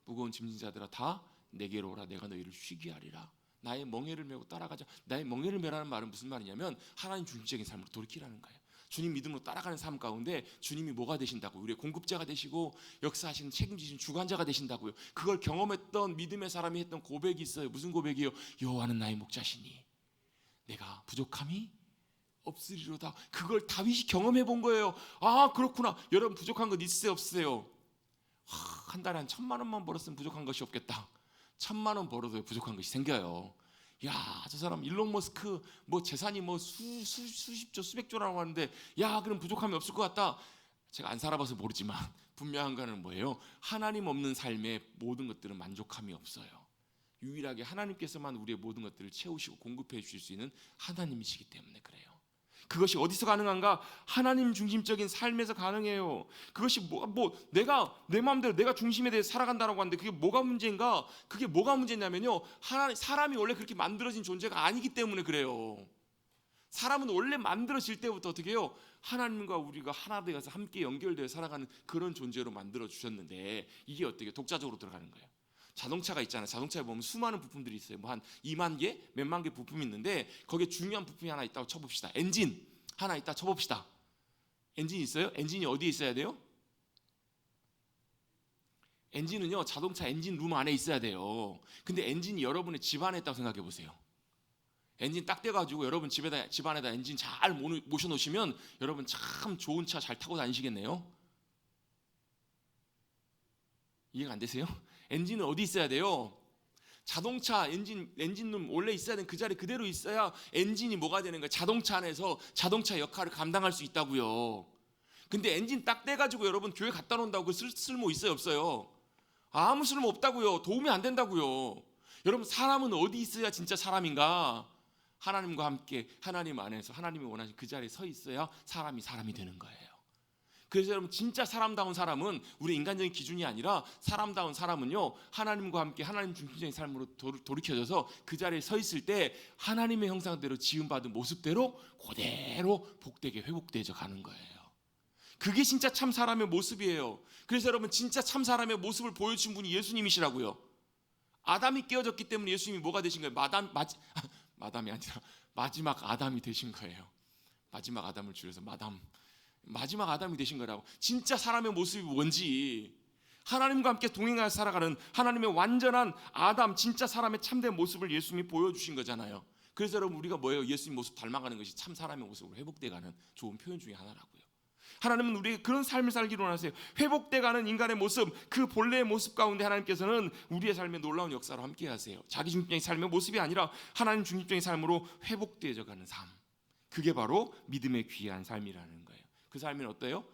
무거운 짐진 자들아 다 내게로 오라, 내가 너희를 쉬게 하리라. 나의 멍에를 메고 따라가자. 나의 멍에를 메라는 말은 무슨 말이냐면 하나님 중심적인 삶으로 돌이키라는 거예요. 주님 믿음으로 따라가는 삶 가운데 주님이 뭐가 되신다고? 우리의 공급자가 되시고 역사하시는 책임지신 주관자가 되신다고요. 그걸 경험했던 믿음의 사람이 했던 고백이 있어요. 무슨 고백이요? 여호와는 나의 목자시니 내가 부족함이 없으리로다. 그걸 다윗이 경험해 본 거예요. 아, 그렇구나. 여러분, 부족한 것 있으세요, 없으세요? 한 달에 한 1,000만 원만 벌었으면 부족한 것이 없겠다. 1,000만 원 벌어도 부족한 것이 생겨요. 야, 저 사람 일론 머스크 뭐 재산이 뭐 수십조 수백조라고 하는데, 야, 그럼 부족함이 없을 것 같다. 제가 안 살아봐서 모르지만 분명한 거는 뭐예요? 하나님 없는 삶의 모든 것들은 만족함이 없어요. 유일하게 하나님께서만 우리의 모든 것들을 채우시고 공급해 주실 수 있는 하나님이시기 때문에 그래요. 그것이 어디서 가능한가? 하나님 중심적인 삶에서 가능해요. 그것이 내가 내 마음대로 내가 중심에 대해서 살아간다라고 하는데 그게 뭐가 문제인가? 그게 뭐가 문제냐면요, 사람이 원래 그렇게 만들어진 존재가 아니기 때문에 그래요. 사람은 원래 만들어질 때부터 어떻게 해요? 하나님과 우리가 하나 되어서 함께 연결되어 살아가는 그런 존재로 만들어 주셨는데, 이게 어떻게 독자적으로 들어가는 거예요? 자동차가 있잖아요. 자동차에 보면 수많은 부품들이 있어요. 뭐 한 2만 개, 몇만 개 부품이 있는데 거기에 중요한 부품이 하나 있다고 쳐봅시다. 엔진 하나 있다 쳐봅시다. 엔진이 있어요? 엔진이 어디에 있어야 돼요? 엔진은요, 자동차 엔진 룸 안에 있어야 돼요. 근데 엔진이 여러분의 집 안에 있다고 생각해 보세요. 엔진 딱 떼가지고 여러분 집 안에다 엔진 잘 모셔놓으시면 여러분 참 좋은 차 잘 타고 다니시겠네요. 이해가 안 되세요? 엔진은 어디 있어야 돼요? 자동차 엔진룸 원래 있어야 되는 그 자리 그대로 있어야 엔진이 뭐가 되는 거예요? 자동차 안에서 자동차 역할을 감당할 수 있다고요. 근데 엔진 딱 떼가지고 여러분 교회 갖다 놓는다고 그 쓸모 있어요, 없어요? 아무 쓸모 없다고요. 도움이 안 된다고요. 여러분, 사람은 어디 있어야 진짜 사람인가? 하나님과 함께 하나님 안에서 하나님이 원하신 그 자리에 서 있어야 사람이 되는 거예요. 그래서 여러분, 진짜 사람다운 사람은 우리 인간적인 기준이 아니라 사람다운 사람은요, 하나님과 함께 하나님 중심적인 삶으로 돌이켜져서 그 자리에 서 있을 때 하나님의 형상대로 지음받은 모습대로 그대로 복되게 회복되어져 가는 거예요. 그게 진짜 참 사람의 모습이에요. 그래서 여러분, 진짜 참 사람의 모습을 보여주신 분이 예수님이시라고요. 아담이 깨어졌기 때문에 예수님이 뭐가 되신 거예요? 마담이 아니라 마지막 아담이 되신 거예요. 마지막 아담을 줄여서 마지막 아담이 되신 거라고. 진짜 사람의 모습이 뭔지, 하나님과 함께 동행하여 살아가는 하나님의 완전한 아담, 진짜 사람의 참된 모습을 예수님이 보여주신 거잖아요. 그래서 여러분, 우리가 뭐예요? 예수님 모습 닮아가는 것이 참 사람의 모습으로 회복돼가는 좋은 표현 중에 하나라고요. 하나님은 우리에게 그런 삶을 살기로 원하세요. 회복돼가는 인간의 모습, 그 본래의 모습 가운데 하나님께서는 우리의 삶에 놀라운 역사로 함께 하세요. 자기 중심적인 삶의 모습이 아니라 하나님 중심적인 삶으로 회복되어져가는 삶, 그게 바로 믿음의 귀한 삶이라는 거예요. 그 삶은 어때요?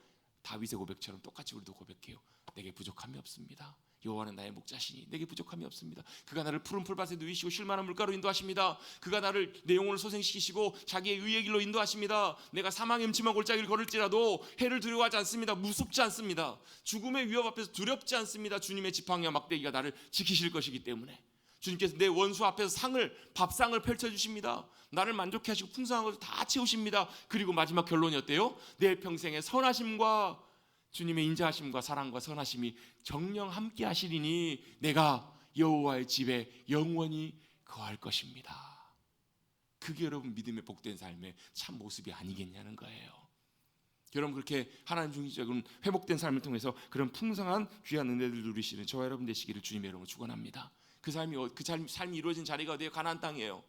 다윗의 고백처럼 똑같이 우리도 고백해요. 내게 부족함이 없습니다. 여호와는 나의 목자시니 내게 부족함이 없습니다. 그가 나를 푸른 풀밭에 누이시고 쉴만한 물가로 인도하십니다. 그가 나를 내 영혼을 소생시키시고 자기의 의의 길로 인도하십니다. 내가 사망의 음침한 골짜기를 걸을지라도 해를 두려워하지 않습니다. 무섭지 않습니다. 죽음의 위협 앞에서 두렵지 않습니다. 주님의 지팡이와 막대기가 나를 지키실 것이기 때문에 주님께서 내 원수 앞에서 밥상을 펼쳐주십니다. 나를 만족해 하시고 풍성한 것을 다 채우십니다. 그리고 마지막 결론이 어때요? 내 평생의 선하심과 주님의 인자하심과 사랑과 선하심이 정령 함께 하시리니 내가 여호와의 집에 영원히 거할 것입니다. 그게 여러분 믿음의 복된 삶의 참 모습이 아니겠냐는 거예요. 여러분 그렇게 하나님 중심적인 회복된 삶을 통해서 그런 풍성한 귀한 은혜를 누리시는 저와 여러분 되시기를 주님의 이름으로 축원합니다. 그 삶이 이루어진 자리가 어디예요? 가나안 땅이에요.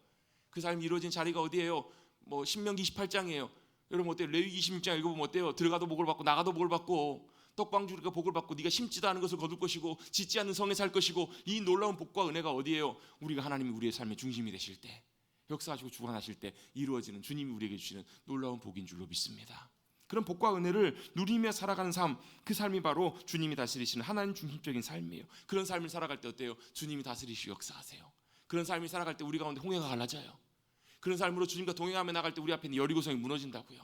그 삶이 이루어진 자리가 어디예요? 뭐 신명기 28장이에요. 여러분 어때요? 레위기 26장 읽어보면 어때요? 들어가도 복을 받고 나가도 복을 받고 떡방주리가 복을 받고 네가 심지도 않은 것을 거둘 것이고 짓지 않는 성에 살 것이고 이 놀라운 복과 은혜가 어디예요? 우리가 하나님이 우리의 삶의 중심이 되실 때 역사하시고 주관하실 때 이루어지는 주님이 우리에게 주시는 놀라운 복인 줄로 믿습니다. 그런 복과 은혜를 누리며 살아가는 삶, 그 삶이 바로 주님이 다스리시는 하나님 중심적인 삶이에요. 그런 삶을 살아갈 때 어때요? 주님이 다스리시고 역사하세요. 그런 삶을 살아갈 때 우리 가운데 홍해가 갈라져요. 그런 삶으로 주님과 동행하며 나갈 때 우리 앞에 있는 여리고성이 무너진다고요.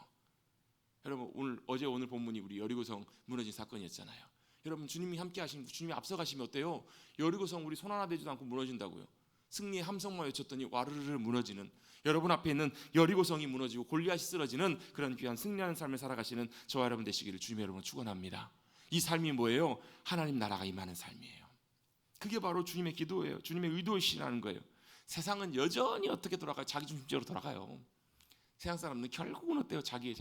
여러분 오늘 본문이 우리 여리고성 무너진 사건이었잖아요. 여러분 주님이 함께 하시면 주님이 앞서가시면 어때요? 여리고성 우리 손 하나 대지도 않고 무너진다고요. 승리의 함성만 외쳤더니 와르르 무너지는 여러분 앞에 있는 여리고성이 무너지고 골리앗이 쓰러지는 그런 귀한 승리하는 삶을 살아가시는 저와 여러분 되시기를 주님의 여러분 축원합니다. 이 삶이 뭐예요? 하나님 나라가 임하는 삶이에요. 그게 바로 주님의 기도예요. 주님의 의도이시라는 거예요. 세상은 여전히 어떻게 돌아가요? 자기중심적으로 돌아가요. 세상 사람은 결국은 어때요? 자기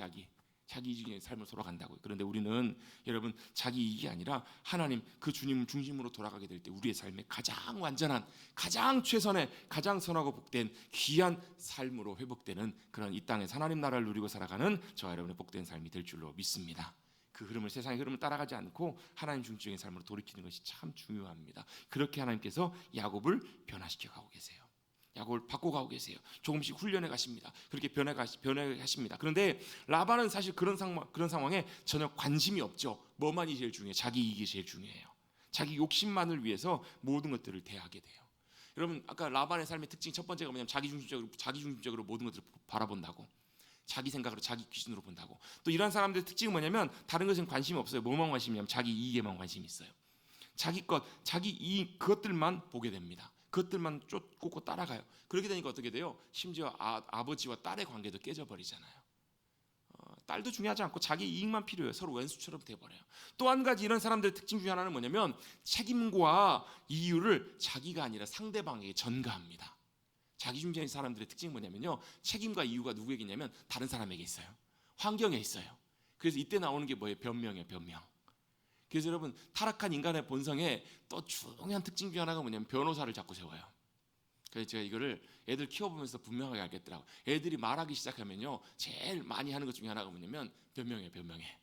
이익의 삶을 돌아간다고요. 그런데 우리는 여러분 자기 이익이 아니라 하나님 그 주님 중심으로 돌아가게 될 때 우리의 삶에 가장 완전한 가장 최선의 가장 선하고 복된 귀한 삶으로 회복되는 그런 이 땅에서 하나님 나라를 누리고 살아가는 저와 여러분의 복된 삶이 될 줄로 믿습니다. 그 흐름을 세상의 흐름을 따라가지 않고 하나님 중심적인 삶으로 돌이키는 것이 참 중요합니다. 그렇게 하나님께서 야곱을 변화시켜 가고 계세요. 야곱을 바꿔가고 계세요. 조금씩 훈련해 가십니다. 그렇게 변해가십니다. 그런데 라반은 사실 그런 상황에 전혀 관심이 없죠. 뭐만이 제일 중요해요? 자기 이익이 제일 중요해요. 자기 욕심만을 위해서 모든 것들을 대하게 돼요. 여러분 아까 라반의 삶의 특징 첫 번째가 뭐냐면 자기중심적으로 모든 것들을 바라본다고. 자기 생각으로 자기 기준으로 본다고. 또 이런 사람들의 특징은 뭐냐면 다른 것은 관심이 없어요. 뭐만 관심이냐면 자기 이익에만 관심이 있어요. 자기 것, 자기 이익 그것들만 보게 됩니다. 그것들만 쫓고 따라가요. 그렇게 되니까 어떻게 돼요? 심지어 아버지와 딸의 관계도 깨져버리잖아요. 딸도 중요하지 않고 자기 이익만 필요해요. 서로 왼수처럼 돼버려요. 또 한 가지 이런 사람들의 특징 중에 하나는 뭐냐면 책임과 이유를 자기가 아니라 상대방에게 전가합니다. 자기중심적인 사람들의 특징이 뭐냐면요, 책임과 이유가 누구에게 있냐면 다른 사람에게 있어요. 환경에 있어요. 그래서 이때 나오는 게 뭐예요? 변명이에요. 변명. 그래서 여러분 타락한 인간의 본성에 또 중요한 특징 중에 하나가 뭐냐면 변호사를 자꾸 세워요. 그래서 제가 이거를 애들 키워보면서 분명하게 알겠더라고요. 애들이 말하기 시작하면요 제일 많이 하는 것 중에 하나가 뭐냐면 변명해.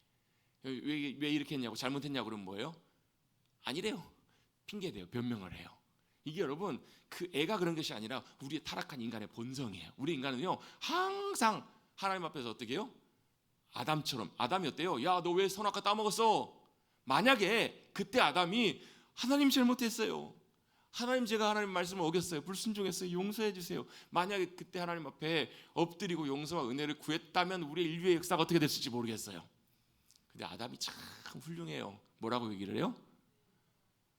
왜 이렇게 했냐고 잘못했냐고 그러면 뭐예요? 아니래요. 핑계대요. 변명을 해요. 이게 여러분 그 애가 그런 것이 아니라 우리의 타락한 인간의 본성이에요. 우리 인간은요 항상 하나님 앞에서 어떻게 해요? 아담처럼. 아담이 어때요? 야, 너 왜 선악과 따먹었어? 만약에 그때 아담이 하나님 잘못했어요. 제가 하나님 말씀을 어겼어요. 불순종했어요. 용서해 주세요. 만약에 그때 하나님 앞에 엎드리고 용서와 은혜를 구했다면 우리의 인류의 역사가 어떻게 됐을지 모르겠어요. 근데 아담이 참 훌륭해요. 뭐라고 얘기를 해요?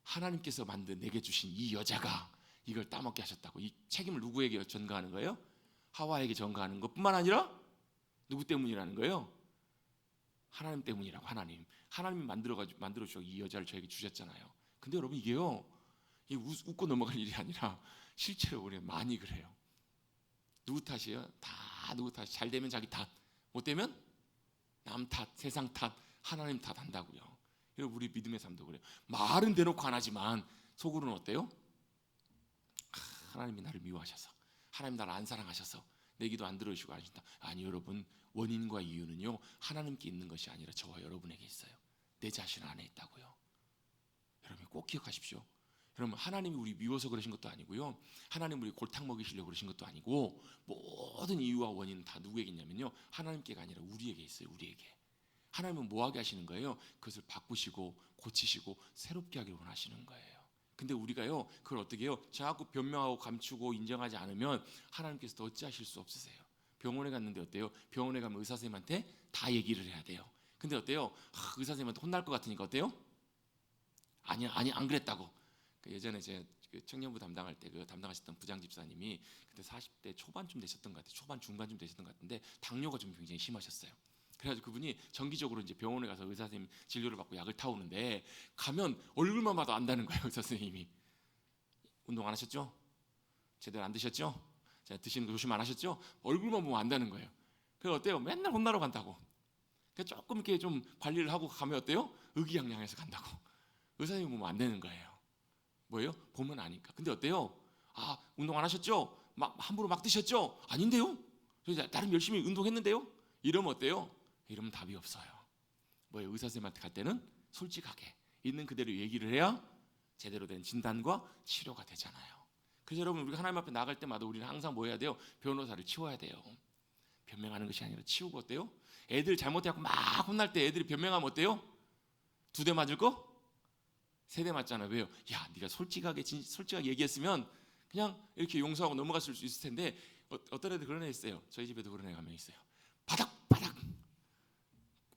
하나님께서 만든 내게 주신 이 여자가 이걸 따먹게 하셨다고. 이 책임을 누구에게 전가하는 거예요? 하와에게 전가하는 것뿐만 아니라 누구 때문이라는 거예요? 하나님 때문이라고. 하나님이 만들어 주셔 이 여자를 저에게 주셨잖아요. 근데 여러분 이게요 웃고 넘어갈 일이 아니라 실제로 우리가 많이 그래요. 누구 탓이에요? 다 누구 탓. 잘 되면 자기 탓, 못 되면 남 탓, 세상 탓, 하나님 탓 한다고요. 여러분 우리 믿음의 삶도 그래요. 말은 대놓고 안 하지만 속으로는 어때요? 하나님이 나를 미워하셔서, 하나님 나를 안 사랑하셔서 내 기도 안 들어주시고 하신다. 아니 여러분 원인과 이유는요 하나님께 있는 것이 아니라 저와 여러분에게 있어요. 내 자신 안에 있다고요. 여러분 꼭 기억하십시오. 여러분 하나님이 우리 미워서 그러신 것도 아니고요, 하나님 우리 골탕 먹이시려고 그러신 것도 아니고, 모든 이유와 원인은 다 누구에게 있냐면요 하나님께가 아니라 우리에게 있어요. 우리에게. 하나님은 뭐하게 하시는 거예요? 그것을 바꾸시고 고치시고 새롭게 하기를 원하시는 거예요. 근데 우리가요 그걸 어떻게 해요? 자꾸 변명하고 감추고 인정하지 않으면 하나님께서 어찌하실 수 없으세요. 병원에 갔는데 어때요? 병원에 가면 의사 선생님한테 다 얘기를 해야 돼요. 근데 어때요? 의사 선생님한테 혼날 것 같으니까 어때요? 아니 안 그랬다고. 예전에 제가 그 청년부 담당할 때 그 담당하셨던 부장 집사님이 그때 40대 초반쯤 되셨던 것 같아요. 초반 중반쯤 되셨던 것 같은데 당뇨가 좀 굉장히 심하셨어요. 그래가지고 그분이 정기적으로 이제 병원에 가서 의사 선생님 진료를 받고 약을 타오는데 가면 얼굴만 봐도 안다는 거예요. 의사 선생님이. 운동 안 하셨죠? 제대로 안 드셨죠? 자, 드시는 거 조심 안 하셨죠? 얼굴만 보면 안다는 거예요. 그래서 어때요? 맨날 혼나러 간다고. 그러니까 조금 이렇게 좀 관리를 하고 가면 어때요? 의기양양해서 간다고. 의사 선생님 보면 안 되는 거예요. 뭐예요? 보면 아니까. 근데 어때요? 운동 안 하셨죠? 막 함부로 막 드셨죠? 아닌데요? 나름 열심히 운동했는데요? 이러면 어때요? 이러면 답이 없어요. 뭐예요? 의사 선생님한테 갈 때는 솔직하게 있는 그대로 얘기를 해야 제대로 된 진단과 치료가 되잖아요. 그래서 여러분 우리가 하나님 앞에 나갈 때마다 우리는 항상 뭐 해야 돼요? 변호사를 치워야 돼요. 변명하는 것이 아니라 치우고 어때요? 애들 잘못해갖고 막 혼날 때 애들이 변명하면 어때요? 2대 맞을 거? 3대 맞잖아요. 왜요? 야, 네가 솔직하게 얘기했으면 그냥 이렇게 용서하고 넘어갔을 수 있을 텐데 어떤 애들 그런 애 있어요. 저희 집에도 그런 애가 한 명 있어요.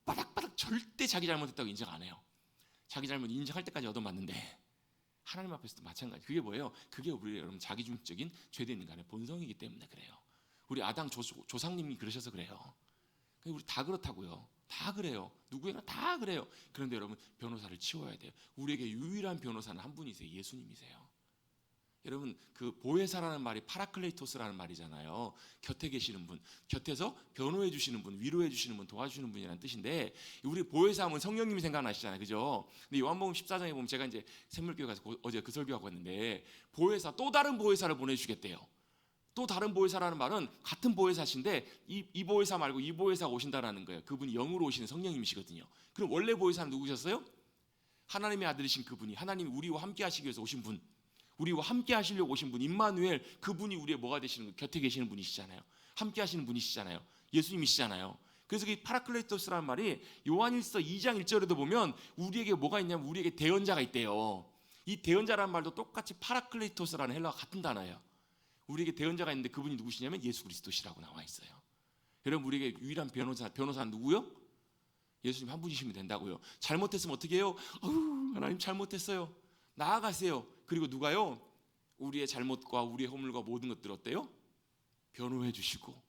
바닥바닥 절대 자기 잘못했다고 인정 안 해요. 자기 잘못 인정할 때까지 얻어맞는데 하나님 앞에서도 마찬가지. 그게 뭐예요? 그게 우리 여러분 자기중심적인 죄된 인간의 본성이기 때문에 그래요. 우리 아당 조상님이 그러셔서 그래요. 우리 다 그렇다고요. 다 그래요. 누구에나 다 그래요. 그런데 여러분 변호사를 치워야 돼요. 우리에게 유일한 변호사는 한 분이세요. 예수님이세요. 여러분 그 보혜사라는 말이 파라클레이토스라는 말이잖아요. 곁에 계시는 분, 곁에서 변호해 주시는 분, 위로해 주시는 분, 도와주시는 분이라는 뜻인데 우리 보혜사 하면 성령님이 생각나시잖아요. 그죠? 근데 요한복음 14장에 보면 제가 이제 샘물교회 가서 어제 그 설교하고 왔는데 보혜사 또 다른 보혜사를 보내주시겠대요. 또 다른 보혜사라는 말은 같은 보혜사신데 이 보혜사 말고 이 보혜사가 오신다라는 거예요. 그분이 영으로 오시는 성령님이시거든요. 그럼 원래 보혜사는 누구셨어요? 하나님의 아들이신 그분이 하나님이 우리와 함께 하시기 위해서 오신 분, 우리와 함께 하시려고 오신 분 임마누엘, 그분이 우리의 뭐가 되시는 거예요? 곁에 계시는 분이시잖아요. 함께 하시는 분이시잖아요. 예수님이시잖아요. 그래서 이 파라클레토스라는 말이 요한일서 2장 1절에도 보면 우리에게 뭐가 있냐면 우리에게 대언자가 있대요. 이 대언자라는 말도 똑같이 파라클레토스라는 헬라어 같은 단어예요. 우리에게 대언자가 있는데 그분이 누구시냐면 예수 그리스도시라고 나와 있어요. 여러분 우리에게 유일한 변호사는 누구요? 예수님 한 분이시면 된다고요. 잘못했으면 어떻게 해요? 하나님 잘못했어요. 나아가세요. 그리고 누가요? 우리의 잘못과 우리의 허물과 모든 것들 어때요? 변호해 주시고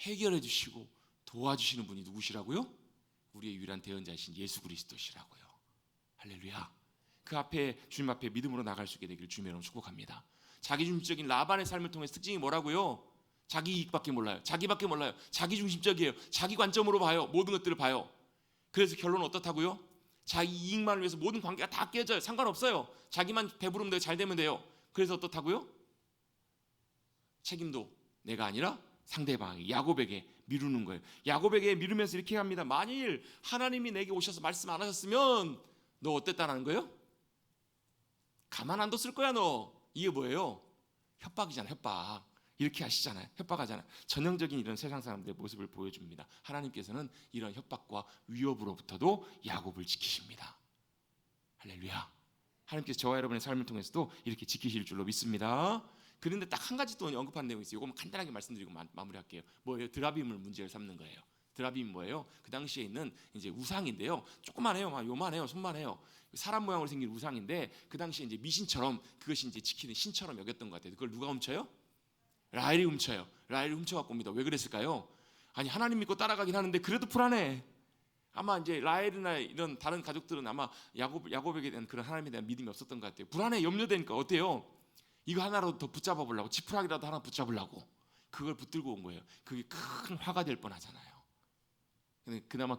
해결해 주시고 도와주시는 분이 누구시라고요? 우리의 유일한 대언자이신 예수 그리스도시라고요. 할렐루야. 그 앞에 주님 앞에 믿음으로 나갈 수 있게 되기를 주님의 이름으로 축복합니다. 자기중심적인 라반의 삶을 통해서 특징이 뭐라고요? 자기 이익밖에 몰라요. 자기밖에 몰라요. 자기중심적이에요. 자기 관점으로 봐요. 모든 것들을 봐요. 그래서 결론은 어떻다고요? 자기 이익만을 위해서 모든 관계가 다 깨져요. 상관없어요. 자기만 배부르면 돼요. 잘 되면 돼요. 그래서 어떻다고요? 책임도 내가 아니라 상대방이 야곱에게 미루는 거예요. 야곱에게 미루면서 이렇게 합니다. 만일 하나님이 내게 오셔서 말씀 안 하셨으면 너 어땠다는 거예요? 가만 안 뒀을 거야 너. 이게 뭐예요? 협박이잖아. 협박. 이렇게 하시잖아요. 협박하잖아요. 전형적인 이런 세상 사람들의 모습을 보여줍니다. 하나님께서는 이런 협박과 위협으로부터도 야곱을 지키십니다. 할렐루야. 하나님께서 저와 여러분의 삶을 통해서도 이렇게 지키실 줄로 믿습니다. 그런데 딱 한 가지 또 언급한 내용이 있어요. 이거만 간단하게 말씀드리고 마무리할게요. 뭐예요? 드라빔을 문제를 삼는 거예요. 드라빔 뭐예요? 그 당시에 있는 이제 우상인데요. 조그만해요, 요만해요, 손만해요. 사람 모양으로 생긴 우상인데 그 당시에 이제 미신처럼 그것이 이제 지키는 신처럼 여겼던 것 같아요. 그걸 누가 훔쳐요? 라헬이 훔쳐요. 라헬이 훔쳐갖고 옵니다. 왜 그랬을까요? 아니 하나님 믿고 따라가긴 하는데 그래도 불안해. 아마 이제 라헬이나 이런 다른 가족들은 아마 야곱에게 대한 그런 하나님에 대한 믿음이 없었던 것 같아요. 불안해, 염려되니까 어때요? 이거 하나라도 더 붙잡아 보려고, 지푸라기라도 하나 붙잡으려고 그걸 붙들고 온 거예요. 그게 큰 화가 될 뻔하잖아요. 근데 그나마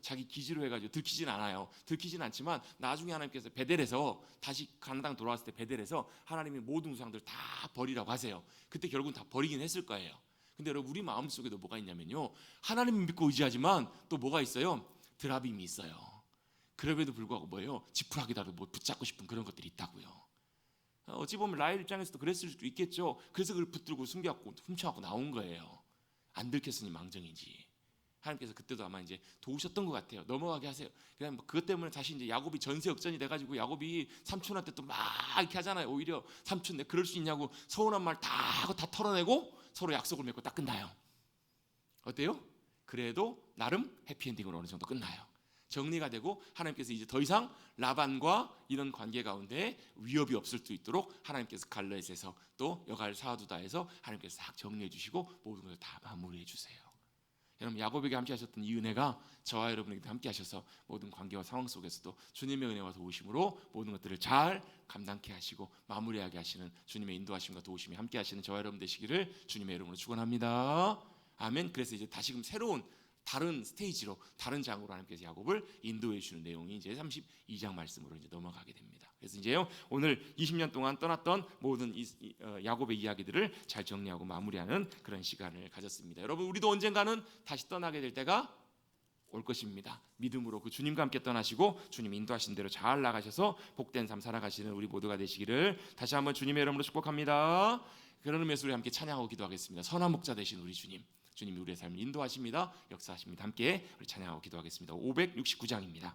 자기 기지로 해가지고 들키진 않아요. 들키진 않지만 나중에 하나님께서 베델에서 다시 가나안 땅 돌아왔을 때 베델에서 하나님이 모든 우상들 다 버리라고 하세요. 그때 결국은 다 버리긴 했을 거예요. 근데 여러분 우리 마음속에도 뭐가 있냐면요, 하나님 믿고 의지하지만 또 뭐가 있어요? 드라빔이 있어요. 그럼에도 불구하고 뭐예요? 지푸라기라도 뭐 붙잡고 싶은 그런 것들이 있다고요. 어찌 보면 라헬 입장에서도 그랬을 수도 있겠죠. 그래서 그걸 붙들고 숨겨갖고 훔쳐갖고 나온 거예요. 안 들켰으니 망정이지. 하나님께서 그때도 아마 이제 도우셨던 것 같아요. 넘어가게 하세요. 그냥 뭐 그것 때문에 다시 이제 야곱이 전세 역전이 돼가지고 야곱이 삼촌한테 또 막 이렇게 하잖아요. 오히려 삼촌 내 그럴 수 있냐고 서운한 말 다 하고 다 털어내고 서로 약속을 맺고 딱 끝나요. 어때요? 그래도 나름 해피엔딩으로 어느 정도 끝나요. 정리가 되고 하나님께서 이제 더 이상 라반과 이런 관계 가운데 위협이 없을 수 있도록 하나님께서 갈렙에서 또 여갈 사두다에서 하나님께서 싹 정리해 주시고 모든 것을 다 마무리해 주세요. 여러분 야곱에게 함께 하셨던 이 은혜가 저와 여러분에게도 함께 하셔서 모든 관계와 상황 속에서도 주님의 은혜와 도우심으로 모든 것들을 잘 감당케 하시고 마무리하게 하시는 주님의 인도하심과 도우심이 함께 하시는 저와 여러분 되시기를 주님의 이름으로 축원합니다. 아멘. 그래서 이제 다시금 새로운 다른 스테이지로 다른 장으로 하나님께서 야곱을 인도해 주시는 내용이 이제 32장 말씀으로 이제 넘어가게 됩니다. 그래서 이제요 오늘 20년 동안 떠났던 모든 야곱의 이야기들을 잘 정리하고 마무리하는 그런 시간을 가졌습니다. 여러분 우리도 언젠가는 다시 떠나게 될 때가 올 것입니다. 믿음으로 그 주님과 함께 떠나시고 주님 인도하신 대로 잘 나가셔서 복된 삶 살아가시는 우리 모두가 되시기를 다시 한번 주님의 이름으로 축복합니다. 그런 의미에서 우리 함께 찬양하고 기도하겠습니다. 선한 목자 되신 우리 주님, 주님이 우리의 삶을 인도하십니다. 역사하십니다. 함께 우리 찬양하고 기도하겠습니다. 569장입니다.